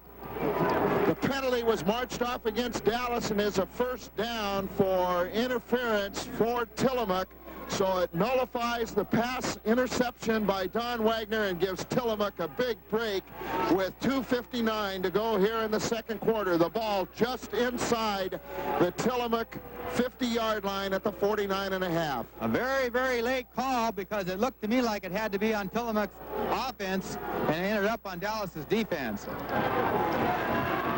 The penalty was marched off against Dallas and is a 1st down for interference for Tillamook. So it nullifies the pass interception by Don Wagner and gives Tillamook a big break with 2:59 to go here in the second quarter. The ball just inside the Tillamook 50-yard line at the 49.5. A very, very late call because it looked to me like it had to be on Tillamook's offense and it ended up on Dallas's defense.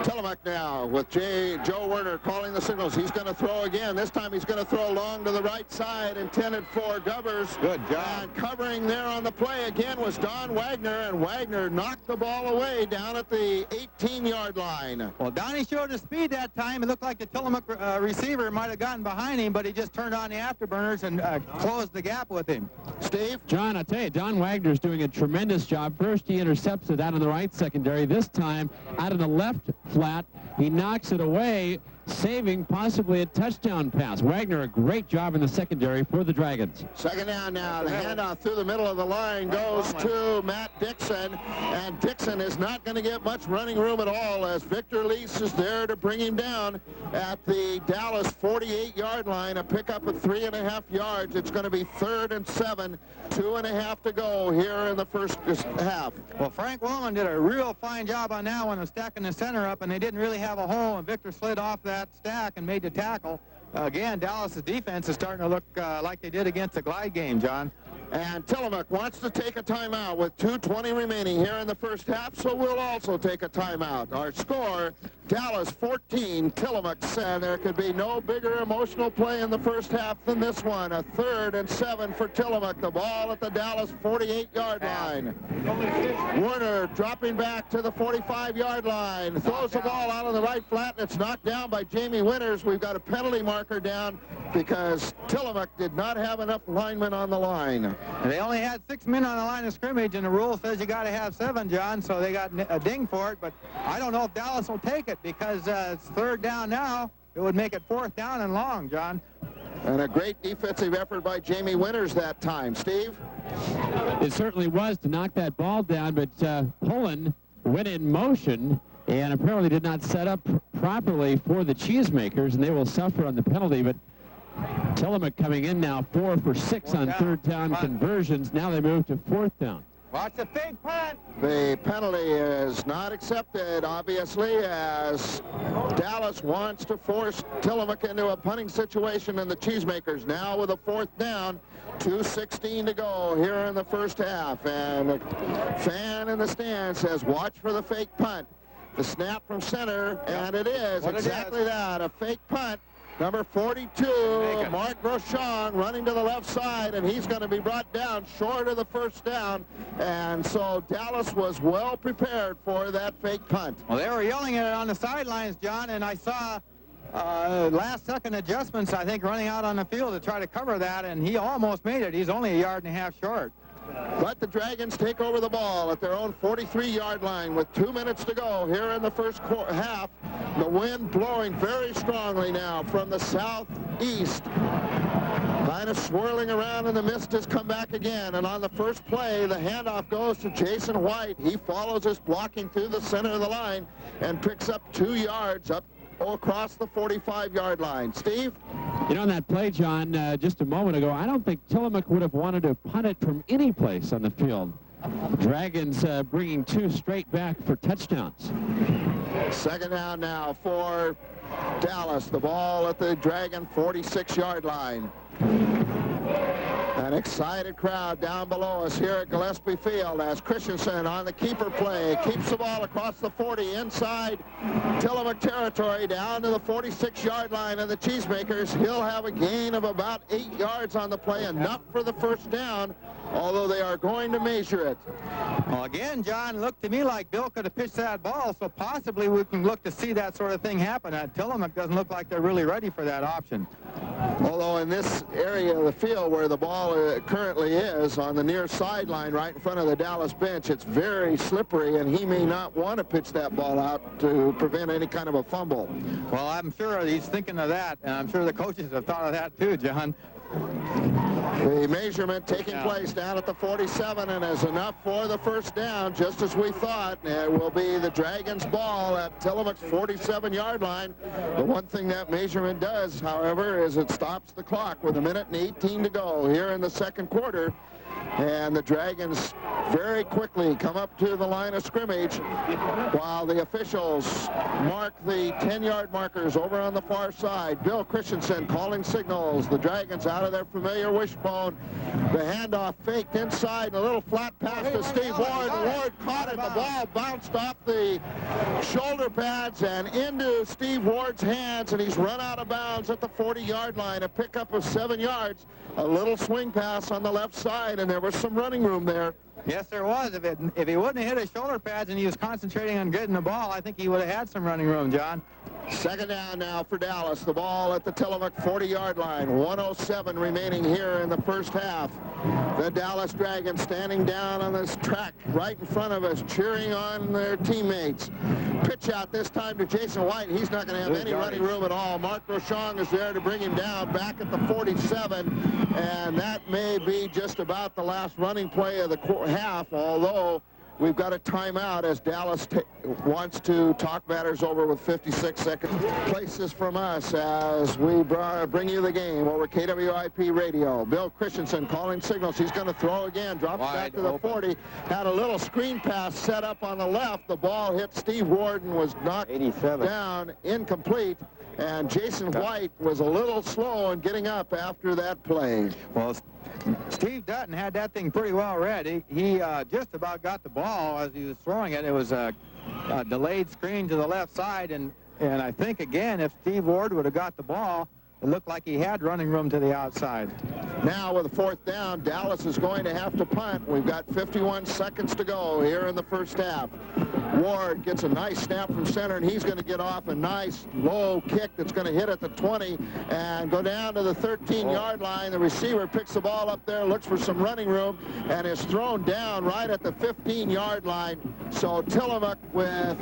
Tillamook now with Joe Werner calling the signals. He's going to throw again. This time he's going to throw long to the right side, intended for Gubbers. Good job. And covering there on the play again was Don Wagner, and Wagner knocked the ball away down at the 18-yard line. Well, Donnie showed his speed that time. It looked like the Tillamook receiver might have gotten behind him, but he just turned on the afterburners and closed the gap with him. Steve? John, I'll tell you, Don Wagner's doing a tremendous job. First, he intercepts it out on the right secondary. This time, out on the left flat, he knocks it away, saving possibly a touchdown pass. Wagner, a great job in the secondary for the Dragons. 2nd down now. The handoff through the middle of the line goes to Matt Dixon, and Dixon is not going to get much running room at all as Victor Lease is there to bring him down at the Dallas 48-yard line. A pickup of 3.5 yards. It's going to be 3rd and 7, 2.5 to go here in the first half. Well, Frank Woolman did a real fine job on that one of stacking the center up, and they didn't really have a hole, and Victor slid off that stack and made the tackle. Again, Dallas' defense is starting to look like they did against the Glide game, John. And Tillamook wants to take a timeout with 2:20 remaining here in the first half, so we'll also take a timeout. Our score, Dallas 14, Tillamook 7. There could be no bigger emotional play in the first half than this one. A 3rd and 7 for Tillamook. The ball at the Dallas 48-yard line. Werner dropping back to the 45-yard line. Throws the ball out on the right flat, and it's knocked down by Jamie Winters. We've got a penalty marker down because Tillamook did not have enough linemen on the line. They only had 6 men on the line of scrimmage, and the rule says you got to have 7, John, so they got a ding for it, but I don't know if Dallas will take it because it's 3rd down now. It would make it 4th down and long, John. And a great defensive effort by Jamie Winters that time. Steve? It certainly was to knock that ball down, but Pullen went in motion and apparently did not set up properly for the Cheesemakers, and they will suffer on the penalty. But Tillamook coming in now 4 for 6 on third down conversions. Now they move to fourth down. Watch the fake punt. The penalty is not accepted, obviously, as Dallas wants to force Tillamook into a punting situation, and the Cheesemakers now with a fourth down, 2:16 to go here in the first half. And a fan in the stand says, watch for the fake punt. The snap from center, and it is exactly that, a fake punt. Number 42, Mark Rochon, running to the left side, and he's going to be brought down short of the first down. And so Dallas was well prepared for that fake punt. Well, they were yelling at it on the sidelines, John, and I saw last-second adjustments, I think, running out on the field to try to cover that, and he almost made it. He's only a yard and a half short. But the Dragons take over the ball at their own 43-yard line with 2 minutes to go here in the first half. The wind blowing very strongly now from the southeast. Kind of swirling around, and the mist has come back again. And on the first play, the handoff goes to Jason White. He follows us blocking through the center of the line and picks up 2 yards up across the 45-yard line. Steve? You know, on that play, John, just a moment ago, I don't think Tillamook would have wanted to punt it from any place on the field. Dragons bringing 2 straight back for touchdowns. Second down now for Dallas. The ball at the Dragon 46-yard line. An excited crowd down below us here at Gillespie Field as Christensen on the keeper play keeps the ball across the 40 inside Tillamook territory down to the 46-yard line of the Cheesemakers. He'll have a gain of about 8 yards on the play, enough for the first down, although they are going to measure it. Well, again, John, looked to me like Bill could have pitched that ball, so possibly we can look to see that sort of thing happen. Tillamook doesn't look like they're really ready for that option. Although in this area of the field where the ball currently is, on the near sideline right in front of the Dallas bench, it's very slippery, and he may not want to pitch that ball out to prevent any kind of a fumble. Well, I'm sure he's thinking of that, and I'm sure the coaches have thought of that too, John. The measurement taking place down at the 47, and is enough for the first down, just as we thought. It will be the Dragons' ball at Tillamook's 47-yard line. The one thing that measurement does, however, is it stops the clock with 1:18 to go here in the second quarter. And the Dragons very quickly come up to the line of scrimmage while the officials mark the 10-yard markers over on the far side. Bill Christensen calling signals. The Dragons out of their familiar wishbone. The handoff faked inside, and a little flat pass to Steve Ward. Ward caught it. The ball bounced off the shoulder pads and into Steve Ward's hands, and he's run out of bounds at the 40-yard line. A pickup of 7 yards. A little swing pass on the left side, and there was some running room there. Yes, there was. If he wouldn't have hit his shoulder pads and he was concentrating on getting the ball, I think he would have had some running room, John. Second down now for Dallas. The ball at the Tillamook 40-yard line. 1:07 remaining here in the first half. The Dallas Dragons standing down on this track right in front of us, cheering on their teammates. Pitch out this time to Jason White. He's not going to have any running room at all. Mark Rochon is there to bring him down back at the 47, and that may be just about the last running play of the half, although we've got a timeout as Dallas wants to talk matters over with 56 seconds. Places from us as we bring you the game over KWIP radio. Bill Christensen calling signals. He's going to throw again. Drops back to the 40. Had a little screen pass set up on the left. The ball hit Steve Ward and was knocked down, incomplete. And Jason White was a little slow in getting up after that play. Well, Steve Dutton had that thing pretty well read. He just about got the ball as he was throwing it. It was a delayed screen to the left side, and I think, again, if Steve Ward would have got the ball, it looked like he had running room to the outside. Now with a fourth down, Dallas is going to have to punt. We've got 51 seconds to go here in the first half. Ward gets a nice snap from center, and he's going to get off a nice low kick that's going to hit at the 20 and go down to the 13-yard line. The receiver picks the ball up there, looks for some running room, and is thrown down right at the 15-yard line. So Tillamook with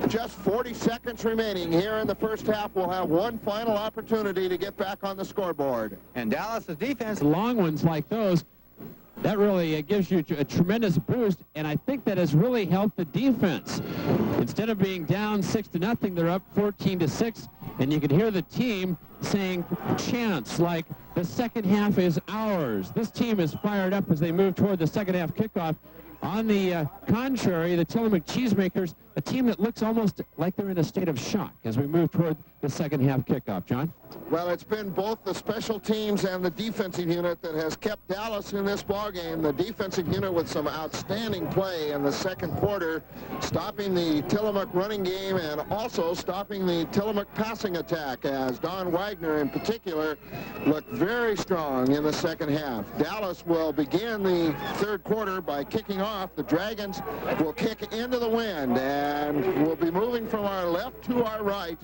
just 40 seconds remaining here in the first half. We'll have one final opportunity to get back on the scoreboard. And Dallas's defense, Long ones like those, that really gives you a tremendous boost, and I think that has really helped the defense. Instead of being down 6-0, they're up 14-6, and you can hear the team saying chants like, the second half is ours. This team is fired up as they move toward the second half kickoff. On the contrary, the Tillamook Cheesemakers, a team that looks almost like they're in a state of shock as we move toward the second half kickoff. John? Well, it's been both the special teams and the defensive unit that has kept Dallas in this ballgame. The defensive unit with some outstanding play in the second quarter, stopping the Tillamook running game and also stopping the Tillamook passing attack, as Don Wagner in particular looked very strong in the second half. Dallas will begin the third quarter by kicking off. The Dragons will kick into the wind, and we'll be moving from our left to our right.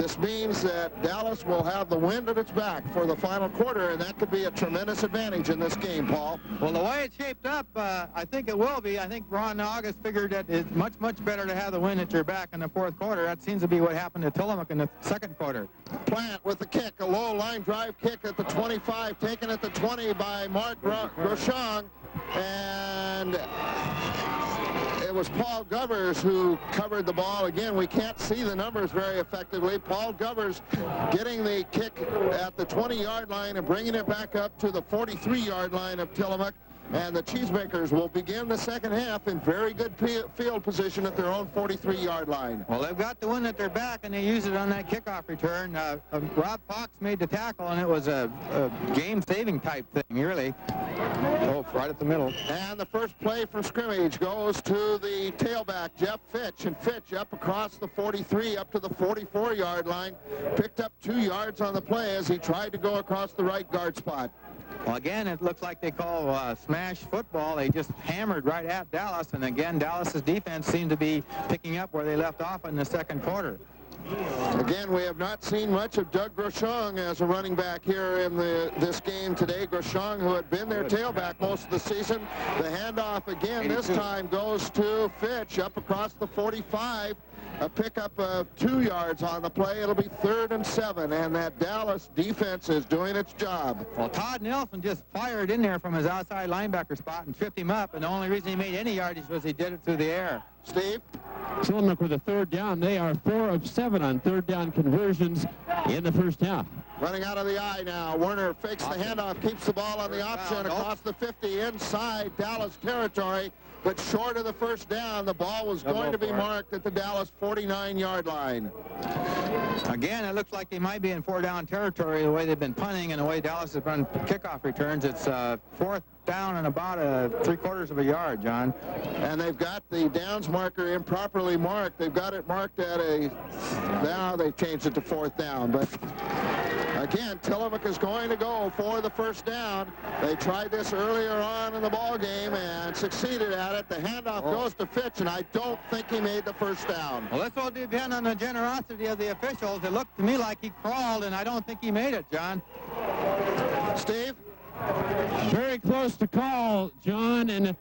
This means that Dallas will have the wind at its back for the final quarter, and that could be a tremendous advantage in this game, Paul. well, the way it's shaped up, I think it will be. I think Ron August figured that it's much, much better to have the wind at your back in the fourth quarter. That seems to be what happened to Tillamook in the second quarter. Plant with the kick, a low line drive kick at the 25, taken at the 20 by Mark Groshong, and it was Paul Govers who covered the ball. Again, we can't see the numbers very effectively. Paul Govers getting the kick at the 20-yard line and bringing it back up to the 43-yard line of Tillamook. And the Cheesemakers will begin the second half in very good field position at their own 43-yard line. Well, they've got the wind at their back, and they use it on that kickoff return. Rob Fox made the tackle, and it was a game-saving type thing, really. Oh, right at the middle. And the first play from scrimmage goes to the tailback, Jeff Fitch. And Fitch up across the 43, up to the 44-yard line. Picked up 2 yards on the play as he tried to go across the right guard spot. Well, again, it looks like they call smash football. They just hammered right at Dallas, and again, Dallas's defense seemed to be picking up where they left off in the second quarter. Again, we have not seen much of Doug Groshong as a running back here in this game today. Groshong, who had been their tailback most of the season. The handoff again this time goes to Fitch up across the 45. A pickup of 2 yards on the play. It'll be 3rd and 7, and that Dallas defense is doing its job. Well, Todd Nelson just fired in there from his outside linebacker spot and tripped him up, and the only reason he made any yardage was he did it through the air. Steve? Tillamook with a third down. They are 4 of 7 on third down conversions in the first half. Running out of the eye now. Werner fakes the handoff, keeps the ball on the option across the 50 inside Dallas territory, but short of the first down. The ball was going to be marked at the Dallas 49-yard line. Again, it looks like they might be in 4-down territory the way they've been punting and the way Dallas has run kickoff returns. It's 4th down and about 3/4 of a yard, John. And they've got the downs marker improperly marked. They've got it marked at now they've changed it to 4th down. But again, Tillamook is going to go for the first down. They tried this earlier on in the ball game and succeeded at it. The handoff goes to Fitch, and I don't think he made the first down. Well, this will depend on the generosity of the officials. It looked to me like he crawled, and I don't think he made it, John. Steve? Very close to call, John, and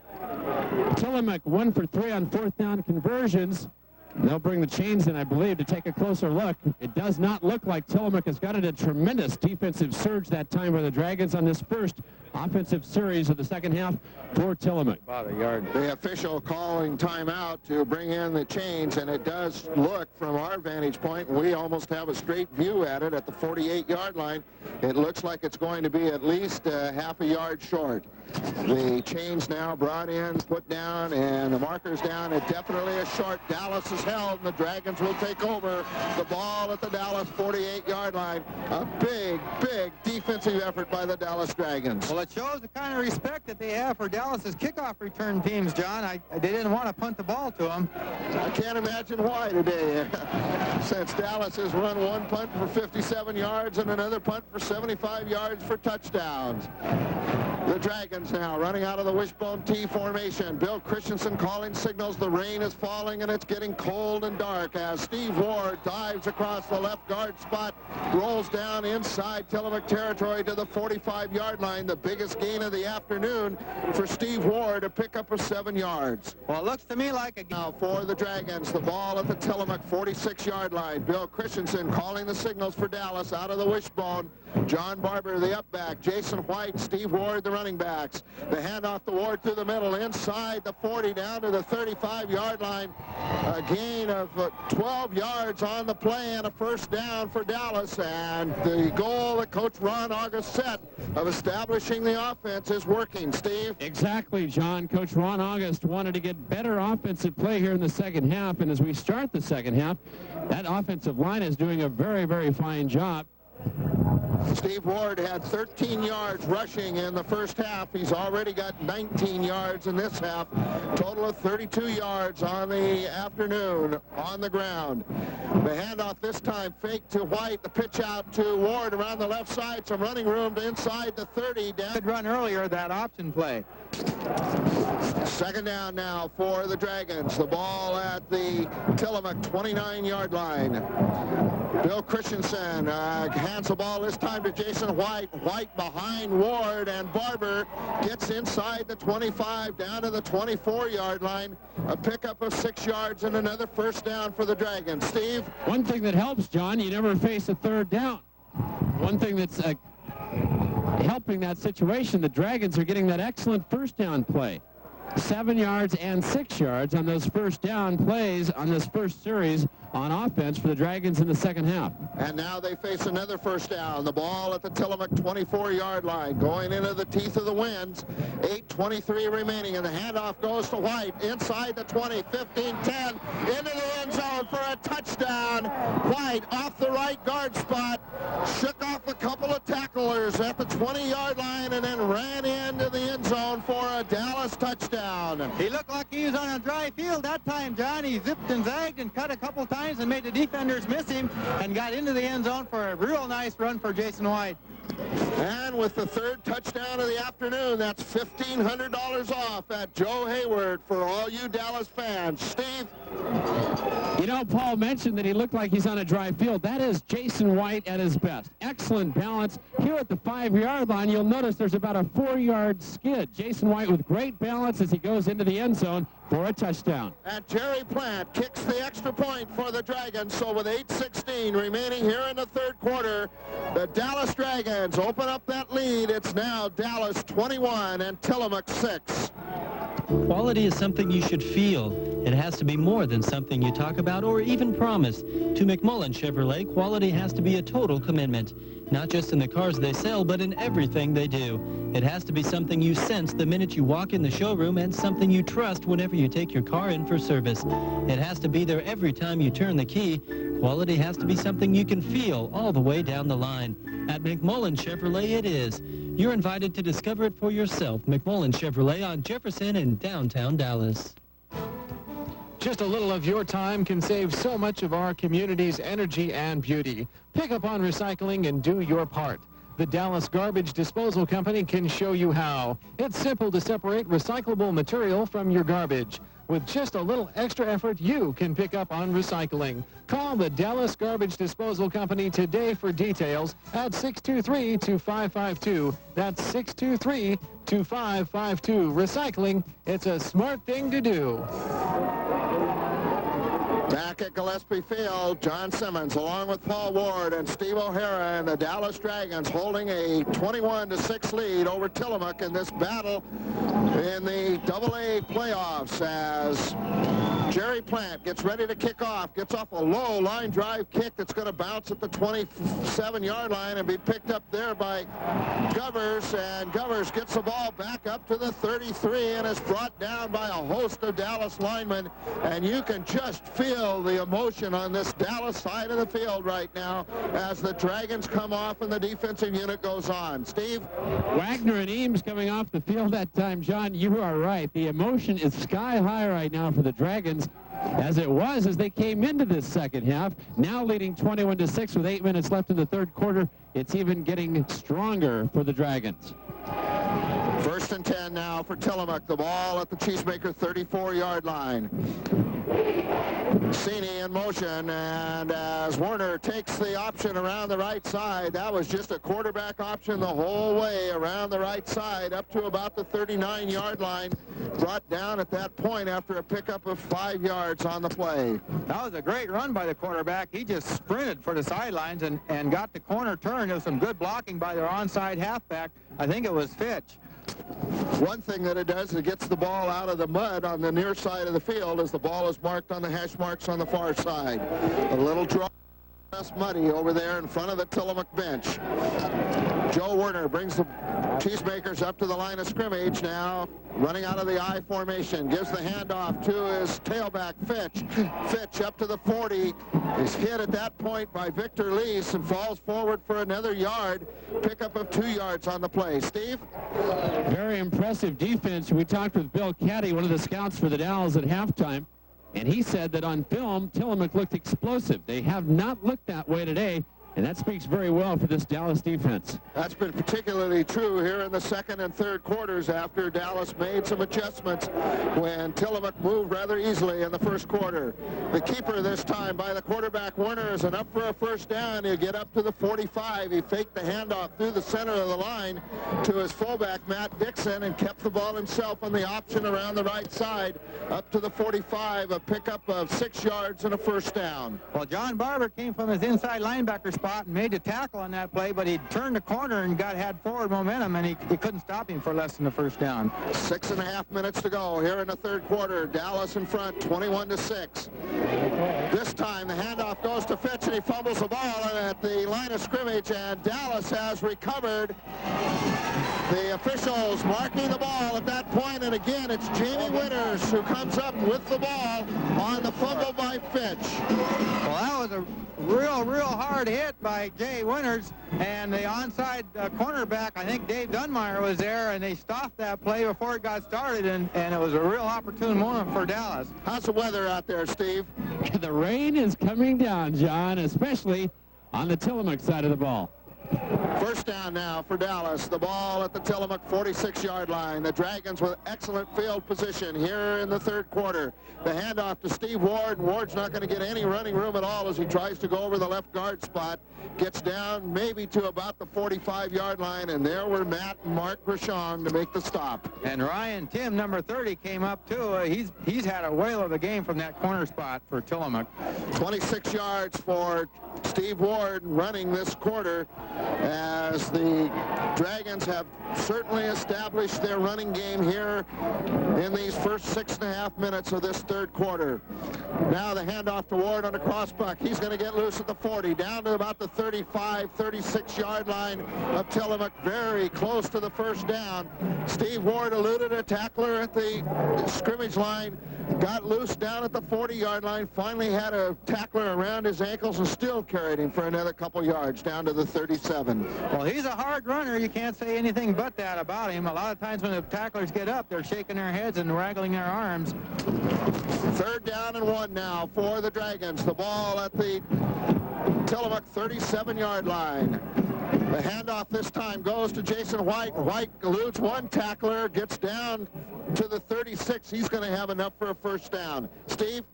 Tillamook 1 for 3 on 4th down conversions. They'll bring the chains in, I believe, to take a closer look. It does not look like Tillamook has gotten a tremendous defensive surge that time by the Dragons on this first offensive series of the second half for Tillamook. About a yard. The official calling timeout to bring in the chains, and it does look from our vantage point, we almost have a straight view at it at the 48-yard line. It looks like it's going to be at least half a yard short. The chains now brought in, put down, and the markers down. It definitely is short. Dallas is held, and the Dragons will take over the ball at the Dallas 48-yard line. A big, big defensive effort by the Dallas Dragons. Well, it shows the kind of respect that they have for Dallas's kickoff return teams, John. They didn't want to punt the ball to them. I can't imagine why today, since Dallas has run one punt for 57 yards and another punt for 75 yards for touchdowns. The Dragons now running out of the wishbone T formation. Bill Christensen calling signals. The rain is falling and it's getting cold and dark as Steve Ward dives across the left guard spot, rolls down inside Tillamook territory to the 45-yard line. The biggest gain of the afternoon for Steve Ward, a pickup of 7 yards. Well, it looks to me like a... Now for the Dragons, the ball at the Tillamook 46-yard line. Bill Christensen calling the signals for Dallas out of the wishbone. John Barber, the up back. Jason White, Steve Ward, the running backs. The handoff to Ward through the middle, inside the 40, down to the 35-yard line. A gain of 12 yards on the play and a first down for Dallas. And the goal that Coach Ron August set of establishing the offense is working. Steve? Exactly, John. Coach Ron August wanted to get better offensive play here in the second half. And as we start the second half, that offensive line is doing a very, very fine job. Steve Ward had 13 yards rushing in the first half. He's already got 19 yards in this half. Total of 32 yards on the afternoon on the ground. The handoff this time fake to White. The pitch out to Ward around the left side. Some running room to inside the 30. Down. Good run earlier, that option play. Second down now for the Dragons. The ball at the Tillamook 29-yard line. Bill Christensen hands the ball this time to Jason White. White behind Ward, and Barber gets inside the 25 down to the 24-yard line. A pickup of 6 yards and another first down for the Dragons. Steve? One thing that helps, John, you never face a third down. One thing that's helping that situation, the Dragons are getting that excellent first down play. 7 yards and 6 yards on those first down plays on this first series on offense for the Dragons in the second half. And now they face another first down. The ball at the Tillamook 24-yard line, going into the teeth of the winds. 8:23 remaining, and the handoff goes to White inside the 20, 15, 10, into the end zone for a touchdown. White off the right guard spot, shook off a couple of tacklers at the 20-yard line, and then ran into the end zone for a Dallas touchdown. He looked like he was on a dry field that time, John. He zipped and zagged and cut a couple times and made the defenders miss him and got into the end zone for a real nice run for Jason White. And with the third touchdown of the afternoon, that's $1,500 off at Joe Hayward for all you Dallas fans. Steve? You know, Paul mentioned that he looked like he's on a dry field. That is Jason White at his best. Excellent balance. Here at the 5-yard line, you'll notice there's about a 4-yard skid. Jason White with great balance as he goes into the end zone for a touchdown. And Jerry Plant kicks the extra point for the Dragons. So with 8:16 remaining here in the third quarter, the Dallas Dragons open up that lead. It's now Dallas 21 and Tillamook 6. Quality is something you should feel. It has to be more than something you talk about or even promise. To McMullen Chevrolet, quality has to be a total commitment. Not just in the cars they sell, but in everything they do. It has to be something you sense the minute you walk in the showroom and something you trust whenever you take your car in for service. It has to be there every time you turn the key. Quality has to be something you can feel all the way down the line. At McMullen Chevrolet, it is. You're invited to discover it for yourself. McMullen Chevrolet on Jefferson in downtown Dallas. Just a little of your time can save so much of our community's energy and beauty. Pick up on recycling and do your part. The Dallas Garbage Disposal Company can show you how. It's simple to separate recyclable material from your garbage. With just a little extra effort, you can pick up on recycling. Call the Dallas Garbage Disposal Company today for details at 623-2552. That's 623-2552. Recycling, it's a smart thing to do. Back at Gillespie Field, John Simmons along with Paul Ward and Steve O'Hara and the Dallas Dragons holding a 21-6 lead over Tillamook in this battle in the AA playoffs as Jerry Plant gets ready to kick off, gets off a low line drive kick that's going to bounce at the 27-yard line and be picked up there by Govers, and Govers gets the ball back up to the 33 and is brought down by a host of Dallas linemen, and you can just feel the emotion on this Dallas side of the field right now as the Dragons come off and the defensive unit goes on. Steve? Wagner and Eames coming off the field that time. John, you are right. The emotion is sky high right now for the Dragons, as it was as they came into this second half. Now leading 21-6 with 8 minutes left in the third quarter. It's even getting stronger for the Dragons. First and 10 now for Tillamook. The ball at the Cheesemaker 34-yard line. Cini in motion, and as Werner takes the option around the right side, that was just a quarterback option the whole way around the right side up to about the 39-yard line, brought down at that point after a pickup of 5 yards on the play. That was a great run by the quarterback. He just sprinted for the sidelines and got the corner turn. There was some good blocking by their onside halfback. I think it was Fitch. One thing that it does, it gets the ball out of the mud on the near side of the field as the ball is marked on the hash marks on the far side. A little draw, less muddy over there in front of the Tillamook bench. Joe Werner brings the Cheesemakers up to the line of scrimmage now, running out of the I formation, gives the handoff to his tailback, Fitch. Fitch up to the 40, is hit at that point by Victor Lease and falls forward for another yard, pickup of 2 yards on the play. Steve? Very impressive defense. We talked with Bill Caddy, one of the scouts for the Dalles at halftime, and he said that on film, Tillamook looked explosive. They have not looked that way today, and that speaks very well for this Dallas defense. That's been particularly true here in the second and third quarters after Dallas made some adjustments when Tillamook moved rather easily in the first quarter. The keeper this time by the quarterback, Werner, is enough for a first down. He'll get up to the 45. He faked the handoff through the center of the line to his fullback, Matt Dixon, and kept the ball himself on the option around the right side up to the 45, a pickup of 6 yards and a first down. Well, John Barber came from his inside linebacker spot and made a tackle on that play, but he turned the corner and had forward momentum, and he couldn't stop him for less than the first down. 6.5 minutes to go here in the third quarter. Dallas in front, 21-6. This time the handoff goes to Fitch, and he fumbles the ball at the line of scrimmage, and Dallas has recovered. The officials marking the ball at that point, and again it's Jamie Winters who comes up with the ball on the fumble by Fitch. Well, that was a real hard hit by Jay Winters, and the onside cornerback, I think Dave Dunmeyer, was there, and they stopped that play before it got started, and it was a real opportune moment for Dallas. How's the weather out there, Steve? The rain is coming down, John, especially on the Tillamook side of the ball. First down now for Dallas. The ball at the Tillamook 46-yard line. The Dragons with excellent field position here in the third quarter. The handoff to Steve Ward. Ward's not going to get any running room at all as he tries to go over the left guard spot. Gets down maybe to about the 45-yard line, and there were Matt and Mark Grisham to make the stop. And Ryan Tim, number 30, came up too. He's had a whale of a game from that corner spot for Tillamook. 26 yards for Steve Ward running this quarter, as the Dragons have certainly established their running game here in these first 6.5 minutes of this third quarter. Now the handoff to Ward on the crossbuck. He's going to get loose at the 40, down to about the 35, 36-yard line of Tillamook, very close to the first down. Steve Ward eluded a tackler at the scrimmage line, got loose down at the 40-yard line, finally had a tackler around his ankles and still carried him for another couple yards down to the 37. Well, he's a hard runner. You can't say anything but that about him. A lot of times when the tacklers get up, they're shaking their heads and waggling their arms. Third down and 1 now for the Dragons. The ball at the Tillamook 37-yard line. The handoff this time goes to Jason White. White eludes one tackler, gets down to the 36. He's going to have enough for a first down. Steve?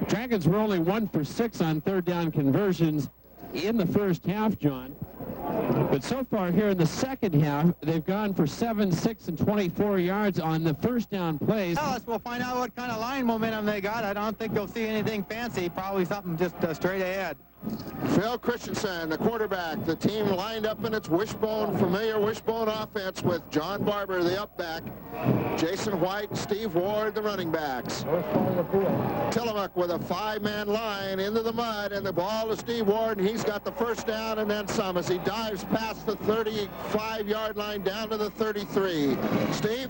Dragons were only 1 for 6 on third down conversions in the first half, John. But so far here in the second half, they've gone for 7, 6, and 24 yards on the first down plays. Dallas will find out what kind of line momentum they got. I don't think you'll see anything fancy, probably something just straight ahead. Phil Christensen, the quarterback. The team lined up in its familiar wishbone offense with John Barber, the upback, Jason White, Steve Ward, the running backs. Tillamook with a 5-man line into the mud, and the ball to Steve Ward, and he's got the first down and then some as he dives past the 35-yard line down to the 33. Steve?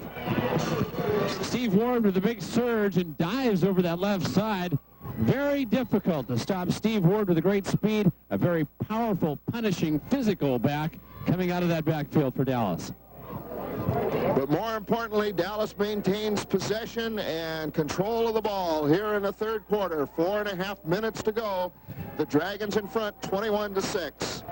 Steve Ward with a big surge and dives over that left side. Very difficult to stop Steve Ward with a great speed, a very powerful, punishing, physical back coming out of that backfield for Dallas. But more importantly, Dallas maintains possession and control of the ball here in the third quarter. 4.5 minutes to go. The Dragons in front, 21-6.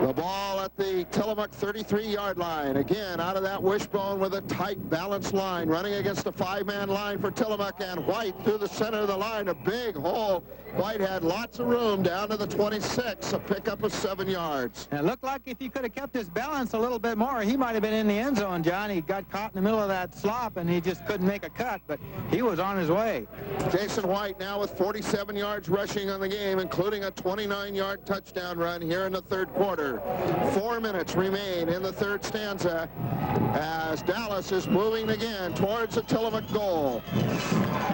The ball at the Tillamook 33-yard line. Again, out of that wishbone with a tight, balanced line. Running against a 5-man line for Tillamook, and White through the center of the line. A big hole. White had lots of room down to the 26, a pickup of 7 yards. And it looked like if he could have kept his balance a little bit more, he might have been in the end zone, John. He got caught in the middle of that slop, and he just couldn't make a cut, but he was on his way. Jason White now with 47 yards rushing on the game, including a 29-yard touchdown run here in the third quarter. 4 minutes remain in the third stanza as Dallas is moving again towards the Tillamook goal.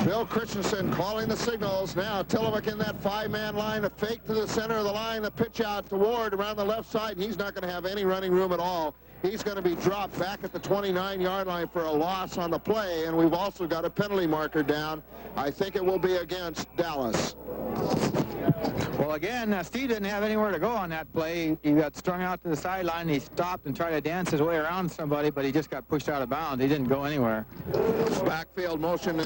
Bill Christensen calling the signals. Now Tillamook in that 5-man line, a fake to the center of the line, a pitch out to Ward around the left side. He's not going to have any running room at all. He's going to be dropped back at the 29-yard line for a loss on the play, and we've also got a penalty marker down. I think it will be against Dallas. Well, again, Steve didn't have anywhere to go on that play. He got strung out to the sideline. He stopped and tried to dance his way around somebody, but he just got pushed out of bounds. He didn't go anywhere. Backfield motion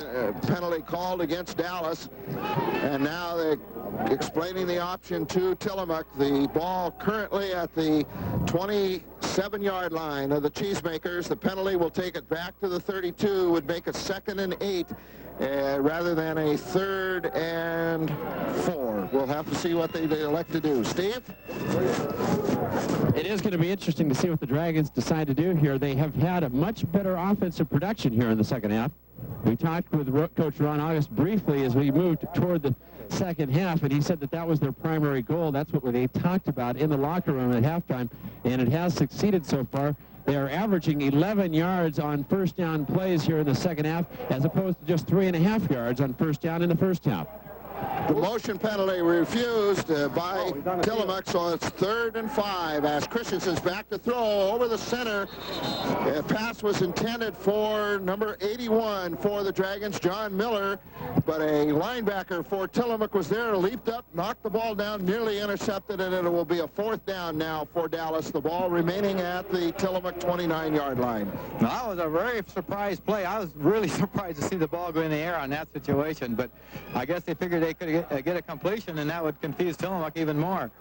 penalty called against Dallas, and now they're explaining the option to Tillamook. The ball currently at the 27-yard line of the Cheesemakers. The penalty will take it back to the 32, would make a 2nd and 8 rather than a 3rd and 4. We'll have to see what they elect to do. Steve? It is going to be interesting to see what the Dragons decide to do here. They have had a much better offensive production here in the second half. We talked with Coach Ron August briefly as we moved toward the second half, and he said that that was their primary goal. That's what they talked about in the locker room at halftime, and it has succeeded so far. They are averaging 11 yards on first down plays here in the second half, as opposed to just 3.5 yards on first down in the first half. The motion penalty refused by Tillamook, so it's 3rd and 5 as Christensen's back to throw over the center. The pass was intended for number 81 for the Dragons, John Miller, but a linebacker for Tillamook was there, leaped up, knocked the ball down, nearly intercepted, and it will be a 4th down now for Dallas. The ball remaining at the Tillamook 29-yard line. Now, that was a very surprise play. I was really surprised to see the ball go in the air on that situation, but I guess they figured they could get a completion, and that would confuse Tillamook even more.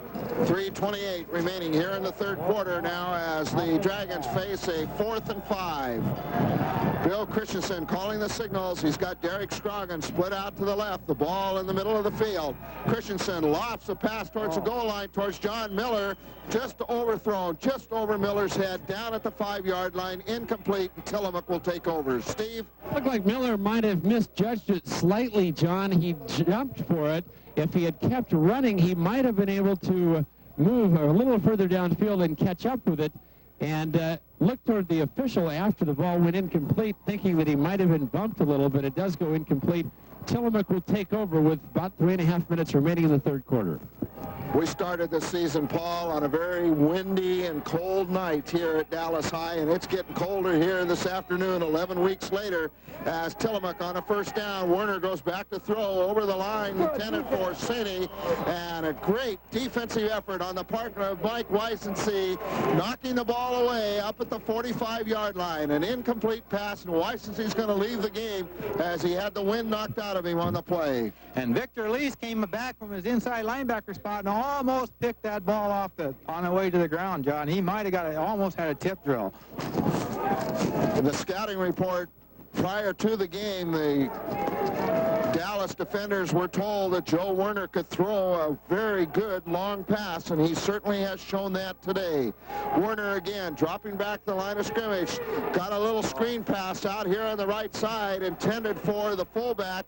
3:28 remaining here in the third quarter now as the Dragons face a 4th and 5. Bill Christensen calling the signals. He's got Derek Scroggins split out to the left. The ball in the middle of the field. Christensen lofts a pass towards the goal line towards John Miller. Just overthrown, just over Miller's head, down at the 5-yard line, incomplete, and Tillamook will take over. Steve? Looked like Miller might have misjudged it slightly, John. He jumped for it. If he had kept running, he might have been able to move a little further downfield and catch up with it, and looked toward the official after the ball went incomplete, thinking that he might have been bumped a little, but it does go incomplete. Tillamook will take over with about 3.5 minutes remaining in the third quarter. We started the season, Paul, on a very windy and cold night here at Dallas High, and it's getting colder here this afternoon, 11 weeks later, as Tillamook on a first down. Werner goes back to throw over the line, intended for Cini, and a great defensive effort on the part of Mike Weissensee, knocking the ball away up at the 45-yard line. An incomplete pass, and Weissensee's going to leave the game as he had the wind knocked out of him on the play. And Victor Lease came back from his inside linebacker spot and almost picked that ball off on the way to the ground, John. He might have almost had a tip drill. In the scouting report prior to the game, the Dallas defenders were told that Joe Werner could throw a very good long pass, and he certainly has shown that today. Werner again dropping back the line of scrimmage, got a little screen pass out here on the right side intended for the fullback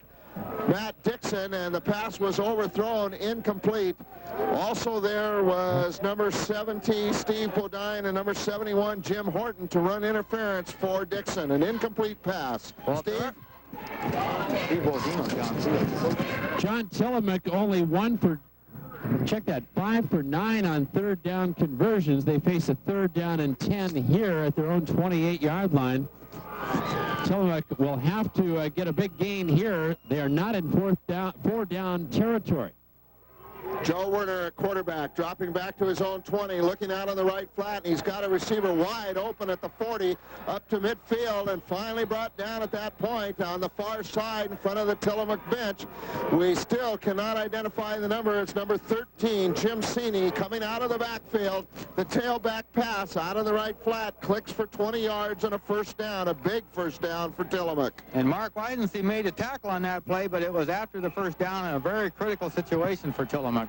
Matt Dixon, and the pass was overthrown, incomplete. Also there was number 70 Steve Bodine and number 71 Jim Horton to run interference for Dixon. An incomplete pass. Steve? John Tillamook only 5 for 9 on third down conversions. They face a 3rd down and 10 here at their own 28-yard line. Tillamook will have to get a big gain here. They are not in 4 down territory. Joe Werner at quarterback, dropping back to his own 20, looking out on the right flat, and he's got a receiver wide open at the 40, up to midfield, and finally brought down at that point on the far side in front of the Tillamook bench. We still cannot identify the number. It's number 13, Jim Sini, coming out of the backfield. The tailback pass out of the right flat, clicks for 20 yards and a first down, a big first down for Tillamook. And Mark Wisensee made a tackle on that play, but it was after the first down in a very critical situation for Tillamook.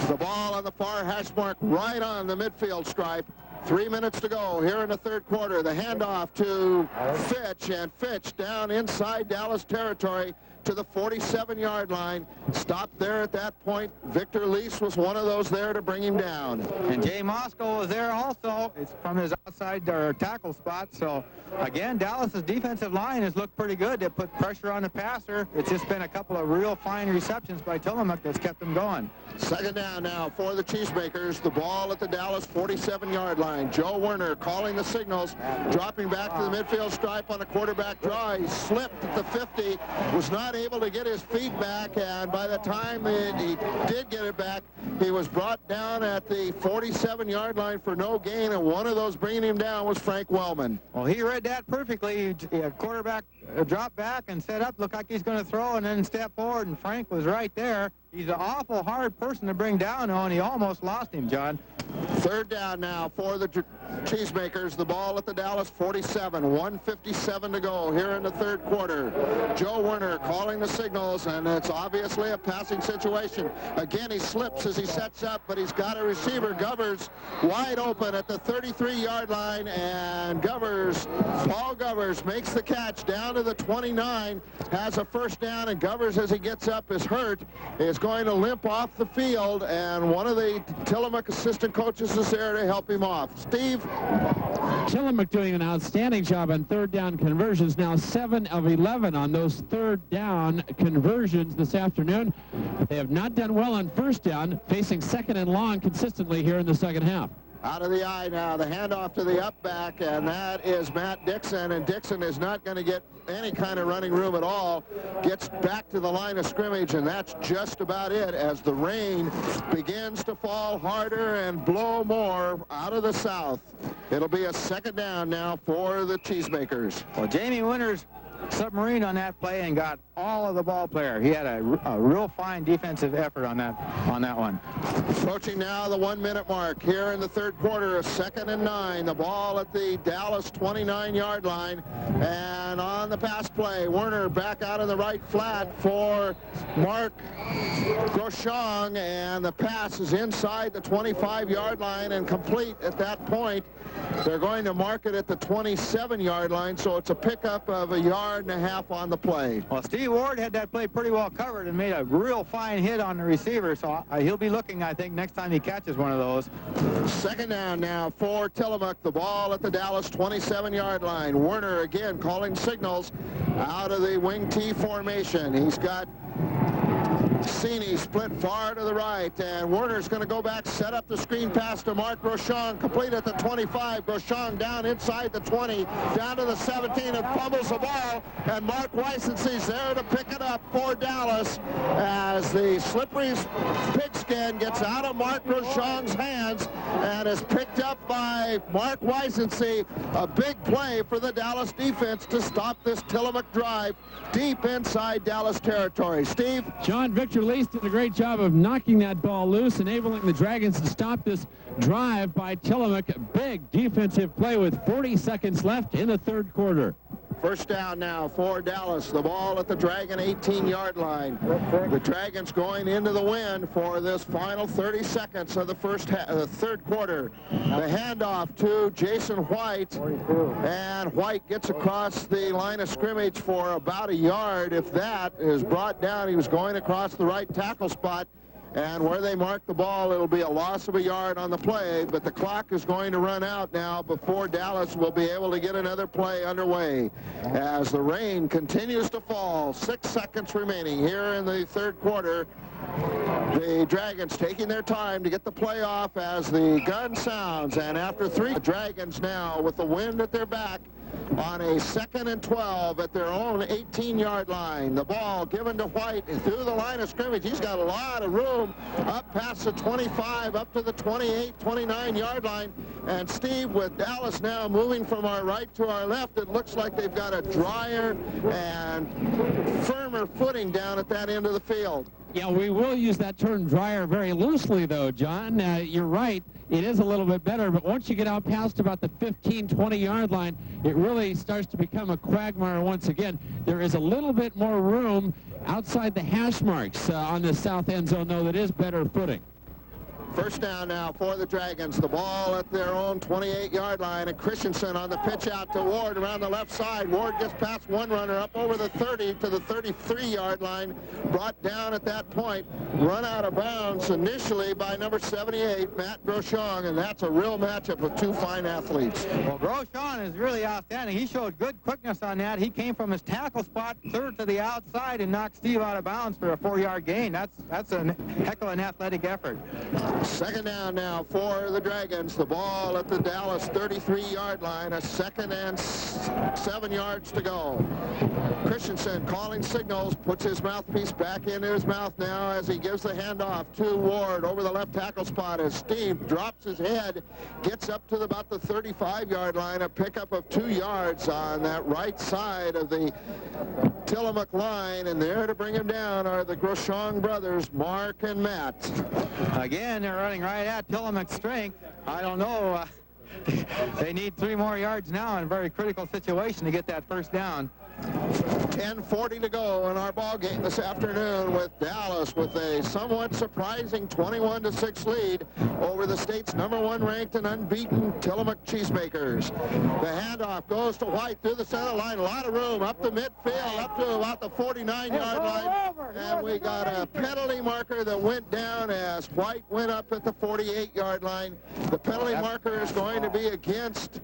The ball on the far hash mark right on the midfield stripe. 3 minutes to go here in the third quarter. The handoff to Fitch, and Fitch down inside Dallas territory to the 47-yard line. Stopped there at that point. Victor Lease was one of those there to bring him down. And Jay Moscow was there also. It's from his outside tackle spot. So, again, Dallas's defensive line has looked pretty good. They put pressure on the passer. It's just been a couple of real fine receptions by Tillamook that's kept them going. Second down now for the Cheesemakers. The ball at the Dallas 47-yard line. Joe Werner calling the signals, dropping back to the midfield stripe on a quarterback draw. He slipped at the 50, was not able to get his feet back, and by the time he did get it back, he was brought down at the 47-yard line for no gain, and one of those bringing him down was Frank Wellman. Well, he read that perfectly. Quarterback dropped back and set up, looked like he's going to throw, and then step forward, and Frank was right there. He's an awful hard person to bring down, though, and he almost lost him, John. Third down now for the Cheesemakers. The ball at the Dallas 47. 1:57 to go here in the third quarter. Joe Werner calling the signals, and it's obviously a passing situation. Again, he slips as he sets up, but he's got a receiver, Govers, wide open at the 33-yard line, and Paul Govers makes the catch down to the 29, has a first down, and Govers, as he gets up, is hurt, is going to limp off the field, and one of the Tillamook assistant coaches is there to help him off. Steve? Tillamook doing an outstanding job on third down conversions. Now 7 of 11 on those third down conversions this afternoon. They have not done well on first down, facing second and long consistently here in the second half. Out of the eye now, the handoff to the up back, and that is Matt Dixon, and Dixon is not going to get any kind of running room at all. Gets back to the line of scrimmage, and that's just about it as the rain begins to fall harder and blow more out of the south. It'll be a second down now for the Cheesemakers. Well, Jamie Winters submarine on that play and got all of the ball player. He had a real fine defensive effort on that one. Approaching now the 1 minute mark here in the third quarter, a 2nd and 9. The ball at the Dallas 29-yard line, and on the pass play, Werner back out in the right flat for Mark Groshong, and the pass is inside the 25-yard line and complete at that point. They're going to mark it at the 27-yard line, so it's a pickup of 1.5 yards on the play. Well, Steve Ward had that play pretty well covered and made a real fine hit on the receiver, so he'll be looking, I think, next time he catches one of those. Second down now for Tillamook. The ball at the Dallas 27-yard line. Werner again calling signals out of the wing T formation. He's got Cini split far to the right, and Werner's going to go back, set up the screen pass to Mark Groshong, complete at the 25. Groshong down inside the 20, down to the 17, and fumbles the ball, and Mark Weisensee's there to pick it up for Dallas as the slippery pigskin gets out of Mark Groshong's hands and is picked up by Mark Weisensee. A big play for the Dallas defense to stop this Tillamook drive deep inside Dallas territory. Steve? John, Victor Lease did a great job of knocking that ball loose, enabling the Dragons to stop this drive by Tillamook. Big defensive play with 40 seconds left in the third quarter. First down now for Dallas. The ball at the Dragon 18-yard line. The Dragons going into the wind for this final 30 seconds of the third quarter. The handoff to Jason White, and White gets across the line of scrimmage for about 1 yard. If that is brought down, he was going across the right tackle spot. And where they mark the ball, it'll be a loss of 1 yard on the play, but the clock is going to run out now before Dallas will be able to get another play underway. As the rain continues to fall, 6 seconds remaining here in the third quarter. The Dragons taking their time to get the play off as the gun sounds, and after 3, the Dragons now with the wind at their back on a 2nd and 12 at their own 18-yard line. The ball given to White through the line of scrimmage. He's got a lot of room up past the 25, up to the 28, 29-yard line. And Steve, with Dallas now moving from our right to our left, it looks like they've got a drier and firmer footing down at that end of the field. Yeah, we will use that term drier very loosely, though, John. You're right. It is a little bit better, but once you get out past about the 15, 20-yard line, it really starts to become a quagmire once again. There is a little bit more room outside the hash marks on the south end zone, though, that is better footing. First down now for the Dragons. The ball at their own 28-yard line, and Christensen on the pitch out to Ward around the left side. Ward gets past one runner up over the 30 to the 33-yard line, brought down at that point, run out of bounds initially by number 78, Matt Groshong, and that's a real matchup with two fine athletes. Well, Groshong is really outstanding. He showed good quickness on that. He came from his tackle spot third to the outside and knocked Steve out of bounds for a 4-yard gain. That's a heck of an athletic effort. Second down now for the Dragons. The ball at the Dallas 33-yard line. A 2nd and 7 yards to go. Christensen calling signals, puts his mouthpiece back into his mouth now as he gives the handoff to Ward over the left tackle spot as Steve drops his head, gets up to about the 35-yard line, a pickup of 2 yards on that right side of the Tillamook line, and there to bring him down are the Groshong brothers, Mark and Matt. Again, they're running right at Tillamook's strength. I don't know. They need 3 more yards now in a very critical situation to get that first down. 10:40 to go in our ball game this afternoon, with Dallas with a somewhat surprising 21-6 lead over the state's #1 ranked and unbeaten Tillamook Cheesemakers. The handoff goes to White through the center line. A lot of room up the midfield, up to about the 49-yard line. And we got a penalty marker that went down as White went up at the 48-yard line. The penalty marker is going to be against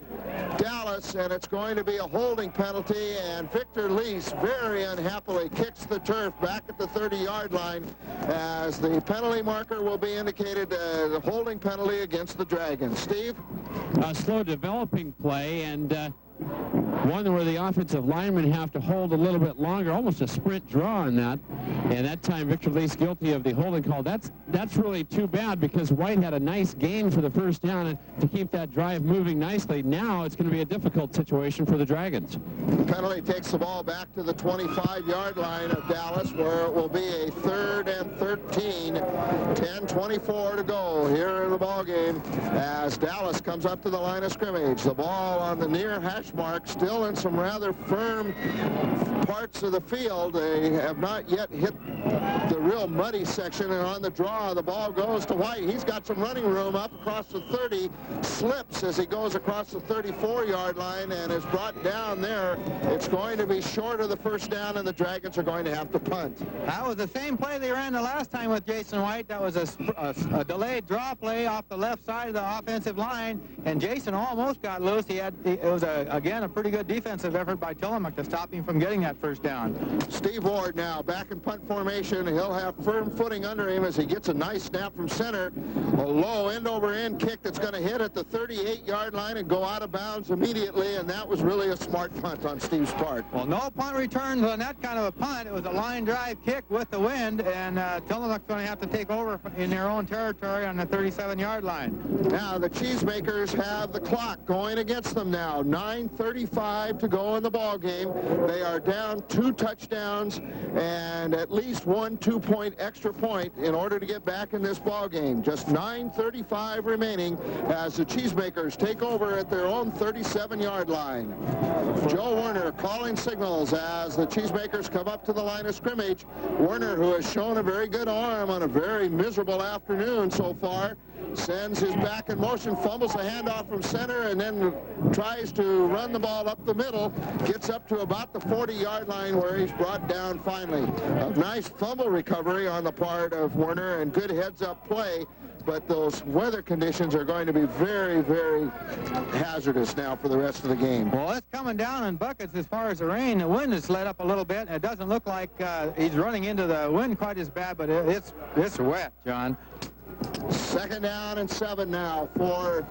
Dallas, and it's going to be a holding penalty, and Victor Lease very unhappily kicks the turf back at the 30-yard line as the penalty marker will be indicated the holding penalty against the Dragons. Steve? A slow developing play, and one where the offensive linemen have to hold a little bit longer, almost a sprint draw on that. And that time Victor Lease guilty of the holding call. That's really too bad, because White had a nice gain for the first down and to keep that drive moving nicely. Now it's going to be a difficult situation for the Dragons. The penalty takes the ball back to the 25-yard line of Dallas, where it will be a 3rd and 13. 10:24 to go here in the ball game as Dallas comes up to the line of scrimmage. The ball on the near hash mark, still in some rather firm parts of the field. They have not yet hit the real muddy section, and on the draw the ball goes to White. He's got some running room up across the 30, slips as he goes across the 34-yard line and is brought down there. It's going to be short of the first down, and the Dragons are going to have to punt. That was the same play they ran the last time with Jason White. That was a delayed draw play off the left side of the offensive line, and Jason almost got loose. It was again a pretty good defensive effort by Tillamook to stop him from getting that first down. Steve Ward now back in punt formation. He'll have firm footing under him as he gets a nice snap from center. A low end-over-end kick that's going to hit at the 38-yard line and go out of bounds immediately, and that was really a smart punt on Steve's part. Well, no punt returns on that kind of a punt. It was a line drive kick with the wind, and Tillamook's going to have to take over in their own territory on the 37-yard line. Now the Cheesemakers have the clock going against them now. 9:35 to go in the ball game. They are down 2 touchdowns and at least 1 2-point extra point in order to get back in this ball game. Just 9:35 remaining as the Cheesemakers take over at their own 37-yard line. Joe Werner calling signals as the Cheesemakers come up to the line of scrimmage. Werner, who has shown a very good arm on a very miserable afternoon so far, sends his back in motion, fumbles the handoff from center, and then tries to run the ball up the middle, gets up to about the 40-yard line where he's brought down finally. A nice fumble recovery on the part of Werner and good heads-up play, but those weather conditions are going to be very, very hazardous now for the rest of the game. Well, it's coming down in buckets as far as the rain. The wind has let up a little bit. It doesn't look like he's running into the wind quite as bad, but it's wet, John. 2nd down and 7 now for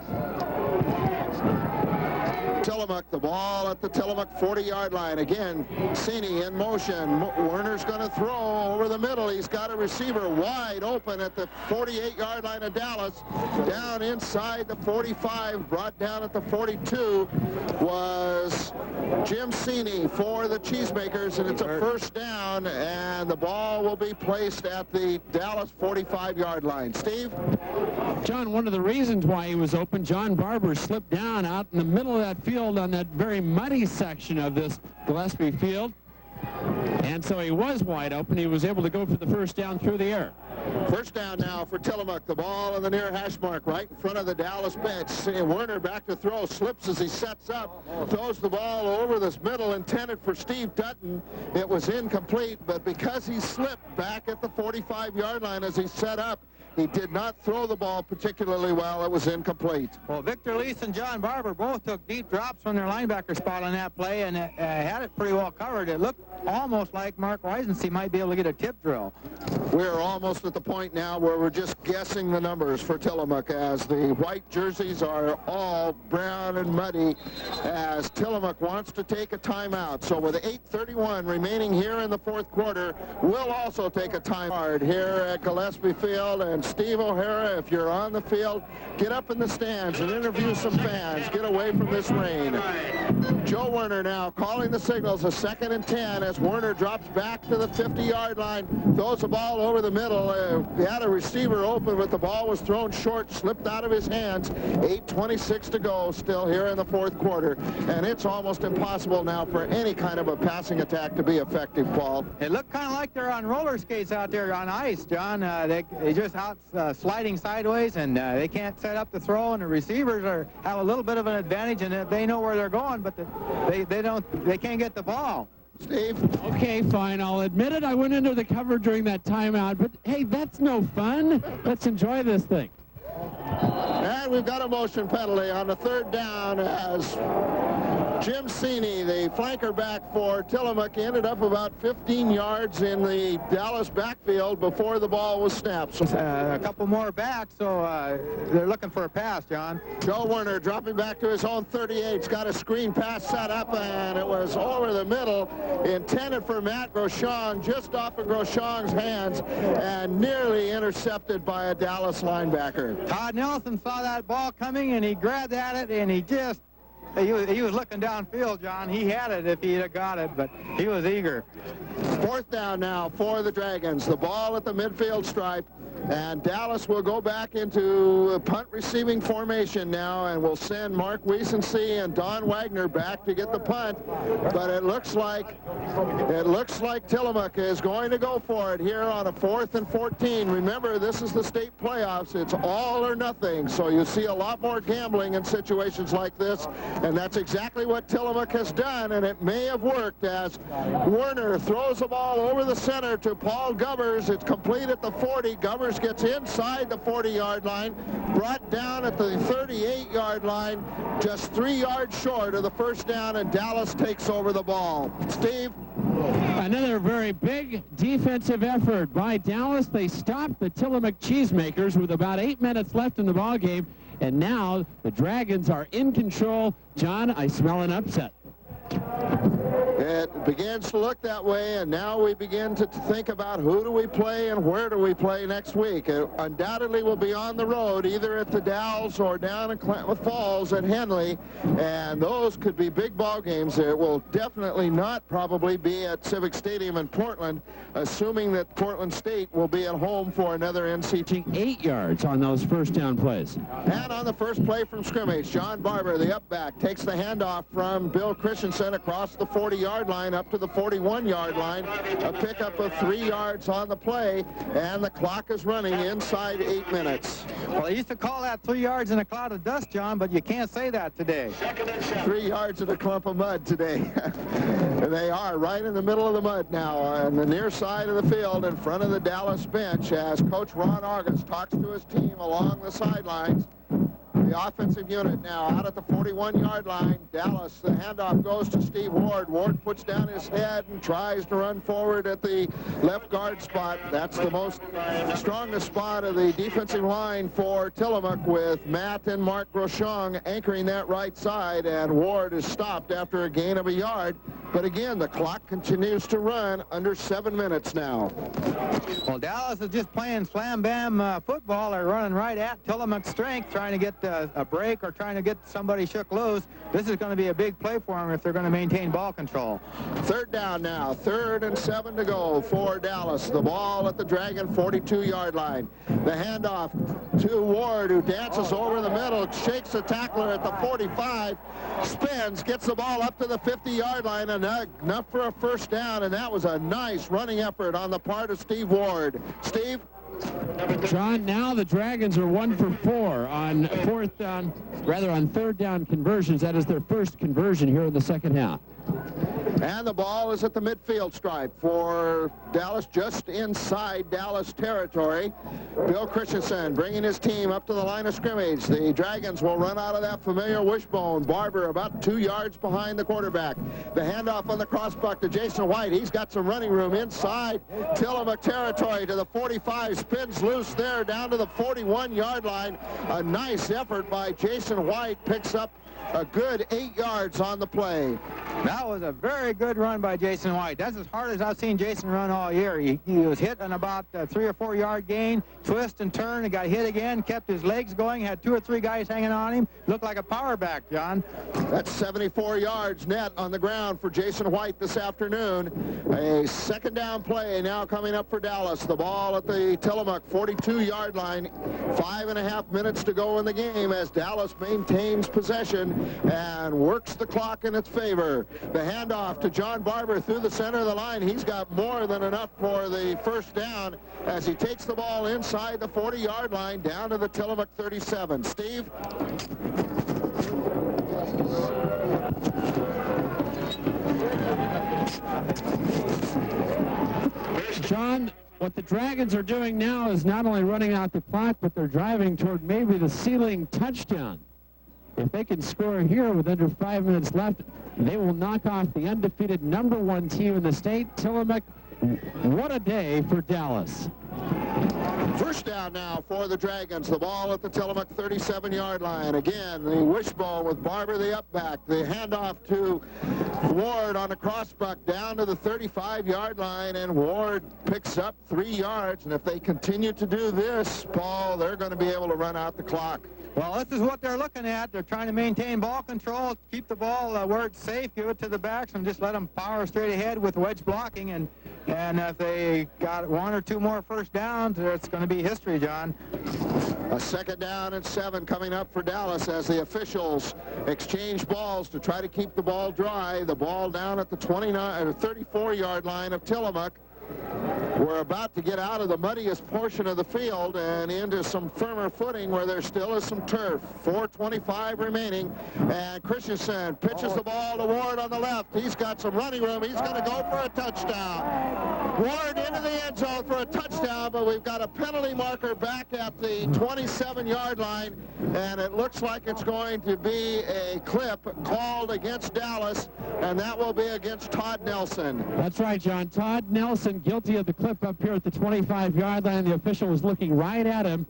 Tillamook, the ball at the Tillamook 40-yard line. Again, Cini in motion. Werner's going to throw over the middle. He's got a receiver wide open at the 48-yard line of Dallas. Down inside the 45, brought down at the 42 was Jim Cini for the Cheesemakers, and it's a first down, and the ball will be placed at the Dallas 45-yard line. Steve? John, one of the reasons why he was open, John Barber slipped down out in the middle of that field on that very muddy section of this Gillespie field. And so he was wide open. He was able to go for the first down through the air. First down now for Tillamook. The ball in the near hash mark right in front of the Dallas bench. Werner back to throw, slips as he sets up, throws the ball over this middle, intended for Steve Dutton. It was incomplete, but because he slipped back at the 45-yard line as he set up, he did not throw the ball particularly well. It was incomplete. Well, Victor Lease and John Barber both took deep drops from their linebacker spot on that play and had it pretty well covered. It looked almost like Mark Weisensee might be able to get a tip drill. We're almost at the point now where we're just guessing the numbers for Tillamook, as the white jerseys are all brown and muddy, as Tillamook wants to take a timeout. So with 8:31 remaining here in the fourth quarter, we'll also take a timeout here at Gillespie Field. And Steve O'Hara, if you're on the field, get up in the stands and interview some fans. Get away from this rain. Joe Werner now calling the signals, a 2nd and 10 as Werner drops back to the 50-yard line, throws the ball over the middle. He had a receiver open, but the ball was thrown short, slipped out of his hands. 8:26 to go still here in the fourth quarter, and it's almost impossible now for any kind of a passing attack to be effective, Paul. It looked kind of like they're on roller skates out there on ice, John. They just out sliding sideways, and they can't set up the throw, and the receivers have a little bit of an advantage, and they know where they're going, but they can't get the ball. Steve? Okay, fine. I'll admit it. I went into the cover during that timeout, but hey, that's no fun. Let's enjoy this thing. And we've got a motion penalty on the 3rd down as Jim Cini, the flanker back for Tillamook, ended up about 15 yards in the Dallas backfield before the ball was snapped. A couple more back, so they're looking for a pass, John. Joe Werner dropping back to his own 38. He's got a screen pass set up, and it was over the middle, intended for Matt Groshong, just off of Groshong's hands, and nearly intercepted by a Dallas linebacker. Todd Nelson saw that ball coming, and he grabbed at it, and he was looking downfield, John. He had it if he'd have got it, but he was eager. 4th down now for the Dragons. The ball at the midfield stripe, and Dallas will go back into a punt receiving formation now, and will send Mark Weisensee and Don Wagner back to get the punt. But it looks like Tillamook is going to go for it here on a 4th and 14. Remember, this is the state playoffs. It's all or nothing, so you see a lot more gambling in situations like this, and that's exactly what Tillamook has done, and it may have worked as Werner throws the ball over the center to Paul Govers. It's complete at the 40. Govers gets inside the 40-yard line, brought down at the 38-yard line, just 3 yards short of the first down, and Dallas takes over the ball. Steve? Another very big defensive effort by Dallas. They stopped the Tillamook Cheesemakers with about 8 minutes left in the ball game, and now the Dragons are in control. John, I smell an upset. It begins to look that way, and now we begin to think about who do we play and where do we play next week. It undoubtedly will be on the road, either at the Dalles or down in Klamath Falls at Henley, and those could be big ball games. It will definitely not probably be at Civic Stadium in Portland, assuming that Portland State will be at home for another NCT. 8 yards on those first down plays. And on the first play from scrimmage, John Barber, the up back, takes the handoff from Bill Christensen across the 40-yard line up to the 41-yard line. A pickup of 3 yards on the play, and the clock is running inside 8 minutes. Well, they used to call that 3 yards in a cloud of dust, John, but you can't say that today. 3 yards in a clump of mud today. They are right in the middle of the mud now on the near side of the field in front of the Dallas bench as Coach Ron August talks to his team along the sidelines. The offensive unit now out at the 41-yard line. Dallas, the handoff goes to Steve Ward. Ward puts down his head and tries to run forward at the left guard spot. That's the strongest spot of the defensive line for Tillamook, with Matt and Mark Groshong anchoring that right side, and Ward is stopped after a gain of a yard. But again, the clock continues to run under 7 minutes now. Well, Dallas is just playing slam-bam football. They're running right at Tillamook's strength, trying to get a break or trying to get somebody shook loose. This is going to be a big play for them if they're going to maintain ball control. Third down now, 3rd and 7 to go for Dallas. The ball at the Dragon 42-yard line. The handoff to Ward, who dances over the middle, shakes the tackler at the 45, spins, gets the ball up to the 50-yard line, and enough for a first down, and that was a nice running effort on the part of Steve Ward. Steve? John, now the Dragons are 1 for 4 on third down conversions. That is their first conversion here in the second half. And the ball is at the midfield stripe for Dallas, just inside Dallas territory. Bill Christensen bringing his team up to the line of scrimmage. The Dragons will run out of that familiar wishbone. Barber about 2 yards behind the quarterback. The handoff on the crossbuck to Jason White. He's got some running room inside Tillamook territory to the 45. Spins loose there down to the 41-yard line. A nice effort by Jason White. Picks up a good 8 yards on the play. That was a very good run by Jason White. That's as hard as I've seen Jason run all year. He was hit on about a 3 or 4 yard gain, twist and turn, and got hit again, kept his legs going, had 2 or 3 guys hanging on him. Looked like a power back, John. That's 74 yards net on the ground for Jason White this afternoon. A second down play now coming up for Dallas. The ball at the Tillamook 42-yard line. 5.5 minutes to go in the game as Dallas maintains possession and works the clock in its favor. The handoff to John Barber through the center of the line. He's got more than enough for the first down as he takes the ball inside the 40-yard line down to the Tillamook 37. Steve? John, what the Dragons are doing now is not only running out the clock, but they're driving toward maybe the ceiling touchdown. If they can score here with under 5 minutes left, they will knock off the undefeated #1 team in the state, Tillamook. What a day for Dallas. First down now for the Dragons. The ball at the Tillamook 37-yard line. Again, the wishbone with Barber the up back. The handoff to Ward on a crossbuck down to the 35-yard line, and Ward picks up 3 yards. And if they continue to do this, Paul, they're going to be able to run out the clock. Well, this is what they're looking at. They're trying to maintain ball control, keep the ball where it's safe, give it to the backs, and just let them power straight ahead with wedge blocking. And if they got 1 or 2 more first downs, it's going to be history, John. A second down and 7 coming up for Dallas as the officials exchange balls to try to keep the ball dry. The ball down at the 34-yard line of Tillamook. We're about to get out of the muddiest portion of the field and into some firmer footing where there still is some turf. 4:25 remaining, and Christensen pitches the ball to Ward on the left. He's got some running room. He's going to go for a touchdown. Ward into the end zone for a touchdown, but we've got a penalty marker back at the 27-yard line, and it looks like it's going to be a clip called against Dallas, and that will be against Todd Nelson. That's right, John. Todd Nelson guilty of the clip up here at the 25-yard line. The official was looking right at him,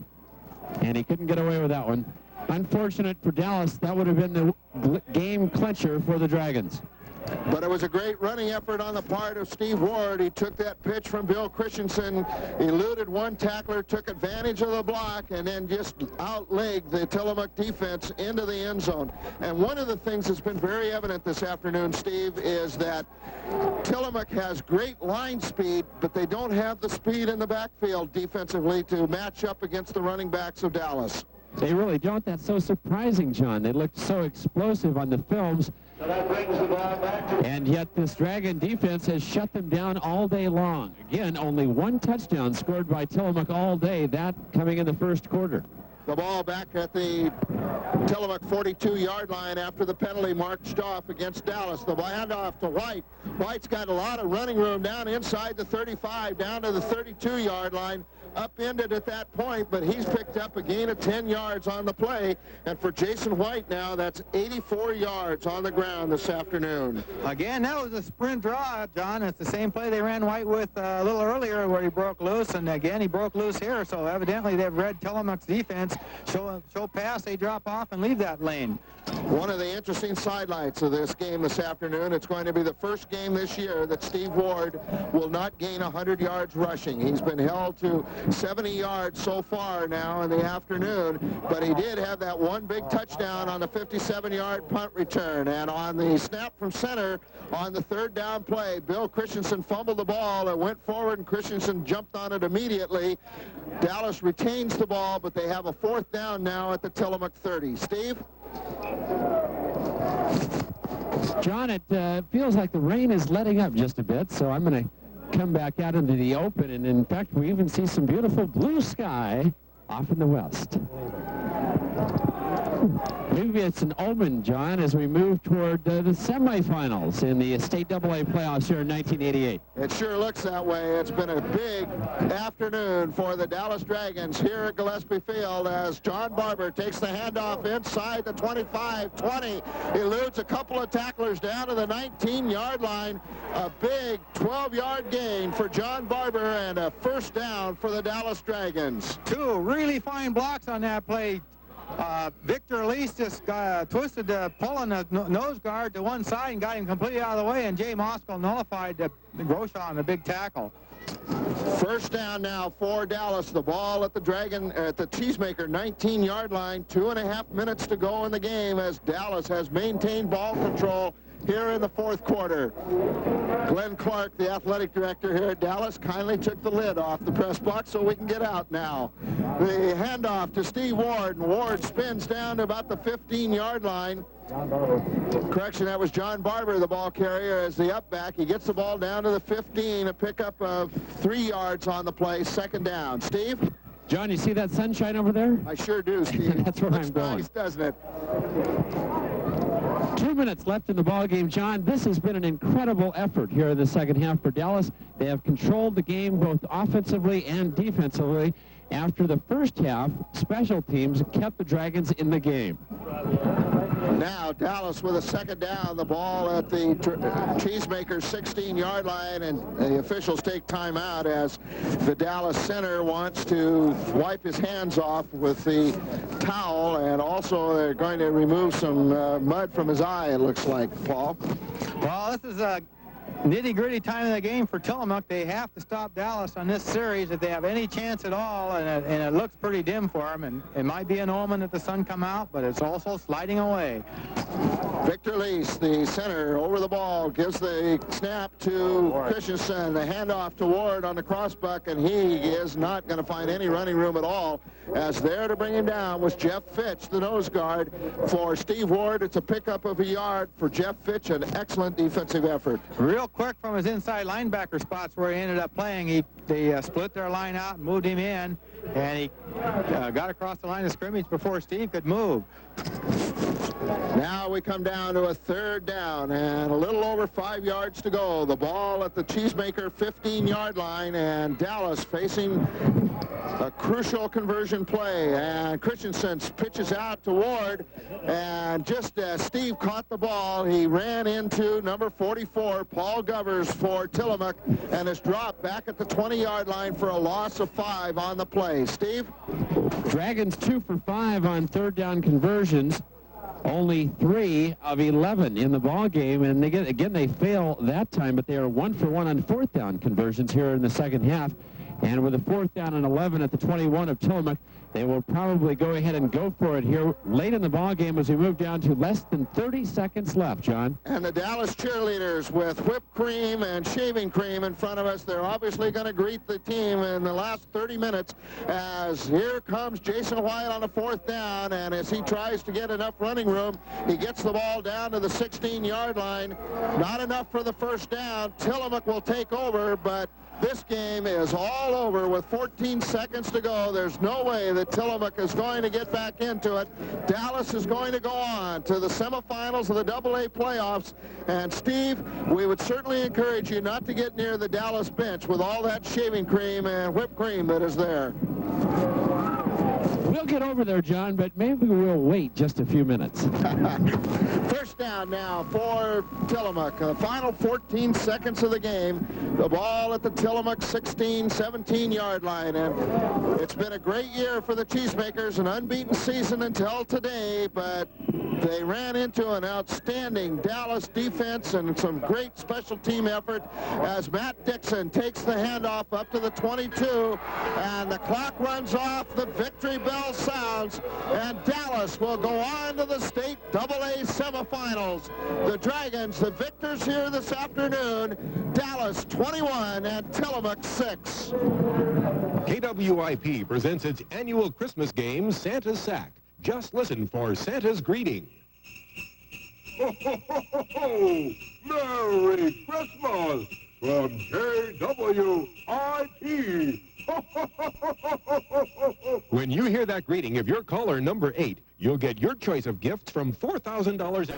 and he couldn't get away with that one. Unfortunate for Dallas. That would have been the game clincher for the Dragons. But it was a great running effort on the part of Steve Ward. He took that pitch from Bill Christensen, eluded one tackler, took advantage of the block, and then just outlegged the Tillamook defense into the end zone. And one of the things that's been very evident this afternoon, Steve, is that Tillamook has great line speed, but they don't have the speed in the backfield defensively to match up against the running backs of Dallas. They really don't. That's so surprising, John. They looked so explosive on the films. And yet this Dragon defense has shut them down all day long. Again, only 1 touchdown scored by Tillamook all day, that coming in the first quarter. The ball back at the Tillamook 42-yard line after the penalty marched off against Dallas. The handoff to White. White's got a lot of running room down inside the 35, down to the 32-yard line. upended at that point, but he's picked up a gain of 10 yards on the play. And for Jason White now, that's 84 yards on the ground this afternoon. Again, that was a sprint draw, John. It's the same play they ran White with a little earlier where he broke loose, and again he broke loose here. So evidently they've read Tillamook's defense. Show pass, they drop off and leave that lane. One of the interesting sidelights of this game this afternoon, it's going to be the first game this year that Steve Ward will not gain 100 yards rushing. He's been held to 70 yards so far now in the afternoon, but he did have that one big touchdown on the 57-yard punt return. And on the snap from center on the third down play, Bill Christensen fumbled the ball. It went forward, and Christensen jumped on it immediately. Dallas retains the ball, but they have a fourth down now at the Tillamook 30. Steve? John, it feels like the rain is letting up just a bit, so I'm going to come back out into the open, and in fact we even see some beautiful blue sky off in the west. Maybe it's an omen, John, as we move toward the semifinals in the State AA playoffs here in 1988. It sure looks that way. It's been a big afternoon for the Dallas Dragons here at Gillespie Field as John Barber takes the handoff inside the 25-20. Eludes a couple of tacklers down to the 19-yard line. A big 12-yard gain for John Barber and a first down for the Dallas Dragons. Two really fine blocks on that play. Victor Elise just twisted pulling the nose guard to one side and got him completely out of the way, and Jay Moskal nullified Grosjean, the big tackle. First down now for Dallas. The ball at the Cheesemaker 19-yard line. 2.5 minutes to go in the game as Dallas has maintained ball control here in the fourth quarter. Glenn Clark, the athletic director here at Dallas, kindly took the lid off the press box so we can get out now. The handoff to Steve Ward, and Ward spins down to about the 15-yard line. Correction, that was John Barber, the ball carrier, as the up back. He gets the ball down to the 15, a pickup of 3 yards on the play, second down. Steve? John, you see that sunshine over there? I sure do, Steve. That's where I'm going. Nice, doesn't it? 2 minutes left in the ball game, John. This has been an incredible effort here in the second half for Dallas. They have controlled the game both offensively and defensively. After the first half, special teams kept the Dragons in the game. Now Dallas with a second down, the ball at the Cheesemaker 16-yard line, and the officials take timeout as the Dallas center wants to wipe his hands off with the towel, and also they're going to remove some mud from his eye, it looks like, Paul. Well, this is a nitty-gritty time of the game for Tillamook. They have to stop Dallas on this series if they have any chance at all, and it looks pretty dim for them, and it might be an omen that the sun come out, but it's also sliding away. Victor Lease, the center, over the ball, gives the snap to Christensen, the handoff to Ward on the crossbuck, and he is not going to find any running room at all, as there to bring him down was Jeff Fitch, the nose guard. For Steve Ward, it's a pickup of a yard. For Jeff Fitch, an excellent defensive effort. Real quick from his inside linebacker spots where he ended up playing, they split their line out and moved him in, and he got across the line of scrimmage before Steve could move. Now we come down to a third down and a little over 5 yards to go. The ball at the Cheesemaker 15-yard line, and Dallas facing a crucial conversion play, and Christensen pitches out to Ward, and just as Steve caught the ball, he ran into number 44, Paul Govers, for Tillamook, and is dropped back at the 20-yard line for a loss of 5 on the play. Steve? Dragons 2 for 5 on third down conversions. Only 3 of 11 in the ball game, and they fail that time, but they are 1 for 1 on fourth down conversions here in the second half. And with a fourth down and 11 at the 21 of Tillamook, they will probably go ahead and go for it here late in the ball game as we move down to less than 30 seconds left, John. And the Dallas cheerleaders with whipped cream and shaving cream in front of us. They're obviously going to greet the team in the last 30 minutes as here comes Jason White on the fourth down, and as he tries to get enough running room, he gets the ball down to the 16-yard line. Not enough for the first down. Tillamook will take over, but This game is all over with 14 seconds to go. There's no way that Tillamook is going to get back into it. Dallas is going to go on to the semifinals of the AA playoffs. And Steve, we would certainly encourage you not to get near the Dallas bench with all that shaving cream and whipped cream that is there. We'll get over there, John, but maybe we'll wait just a few minutes. First down now for Tillamook. The final 14 seconds of the game. The ball at the Tillamook 16, 17-yard line. And it's been a great year for the Cheesemakers, an unbeaten season until today, but they ran into an outstanding Dallas defense and some great special team effort as Matt Dixon takes the handoff up to the 22, and the clock runs off, the victory bell sounds, and Dallas will go on to the state AA semifinals. The Dragons, the victors here this afternoon, Dallas 21 and Tillamook 6. KWIP presents its annual Christmas game, Santa's Sack. Just listen for Santa's greeting. Ho, ho, ho, ho, ho! Merry Christmas from KWIP! Ho, ho, ho, ho, ho, ho, ho, ho! When you hear that greeting, if you're caller number 8, you'll get your choice of gifts from $4,000.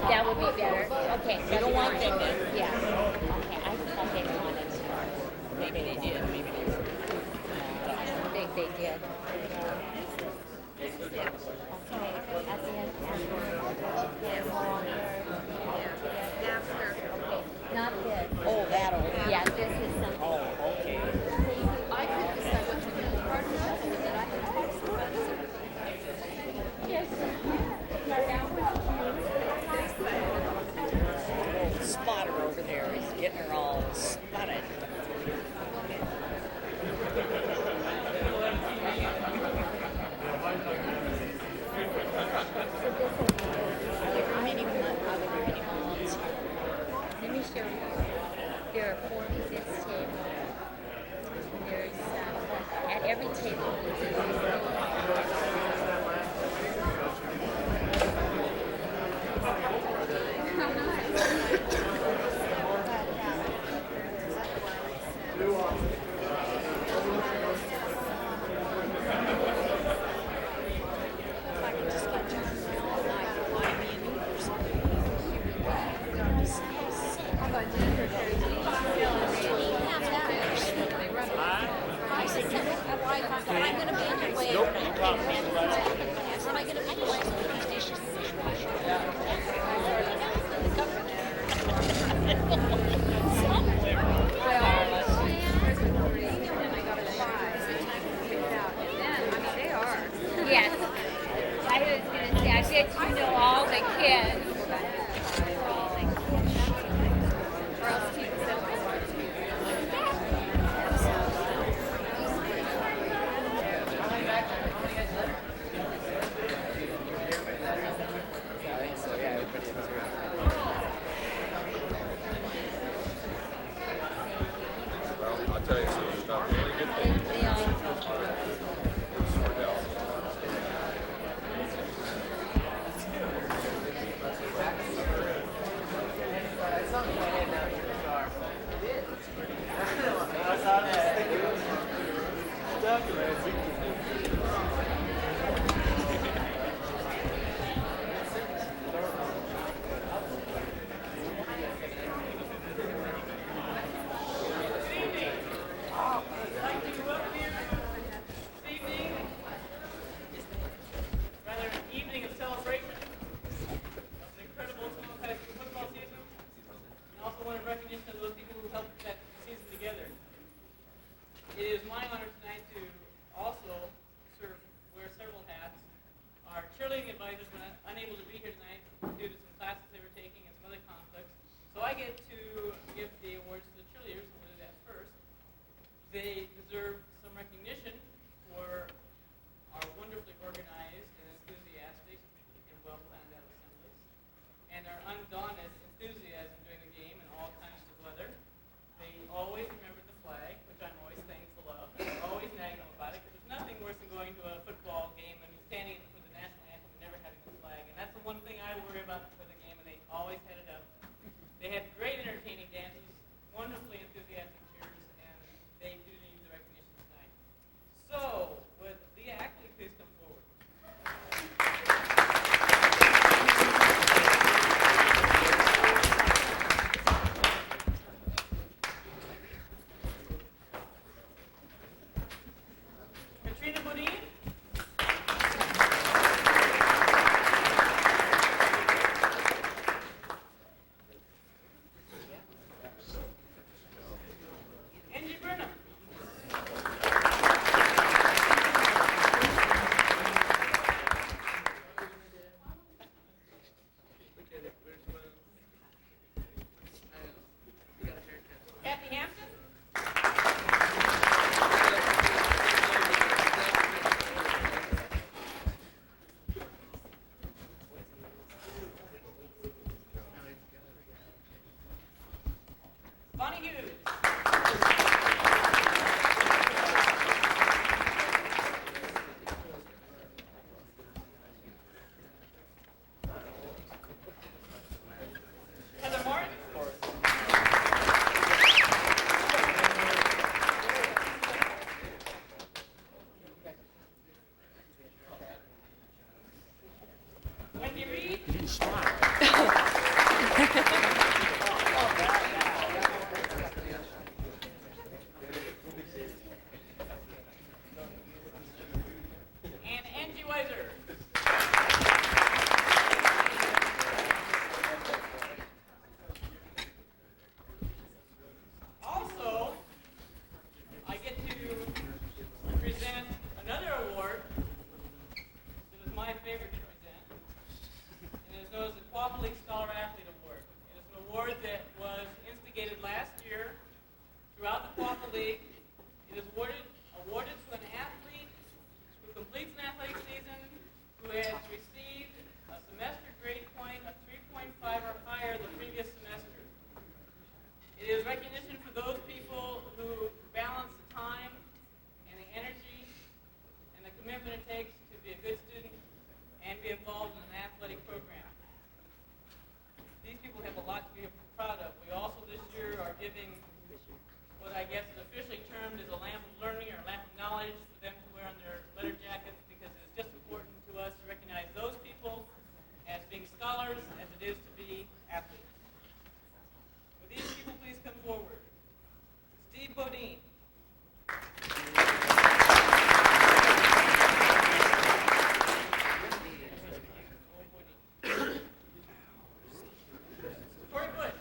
That would be better. Okay. You don't want them then? Yeah. Okay, I thought they wanted to. Maybe they did. Maybe they did. I don't think they did. Okay, at the end. Okay, not this. Oh, that one. Yeah, this is something. Oh, okay. I could decide what to do. Yes. Spotter over there is getting her all spotted. Let me show you. There are 4 at this table. There's at every table. Yes. I was going to say, I bet you know all the kids. Kathy Hampton. Bonnie Hughes. Heather Martin. Wendy Reed. And Angie Weiser. Also, I get to present another award that is my favorite to present. And it is known as the Quabbin League Scholar Athlete Award. It is an award that was instigated last year throughout the Quabbin League. It is awarded to an athlete who completes an athletic season who has received a semester grade point of 3.5 or higher the previous semester. It is recognition for those people who balance the time and the energy and the commitment it takes to be a good student and be involved in an athletic program. These people have a lot to be proud of. We also this year are giving what I guess is officially termed as a lamp of learning or lamp of knowledge for them to wear on their letter jackets because it's just important to us to recognize those people as being scholars as it is to be athletes. Would these people please come forward? Steve Bodine. Corey Bush.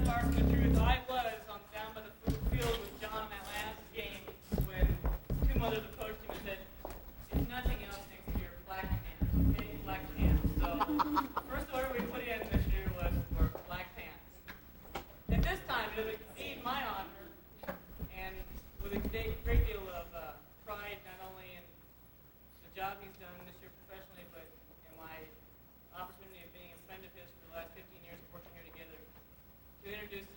far from the truth. I was down by the field with John that last game when two mothers approached him and said, "If nothing else next year, black pants, okay? Black pants." So first order we put in this year was for black pants. At this time, it would exceed my honor and with a great deal of pride, not only in the job he's done this year professionally, but in my opportunity of being a friend of his for the last 15 years of working here together, to introduce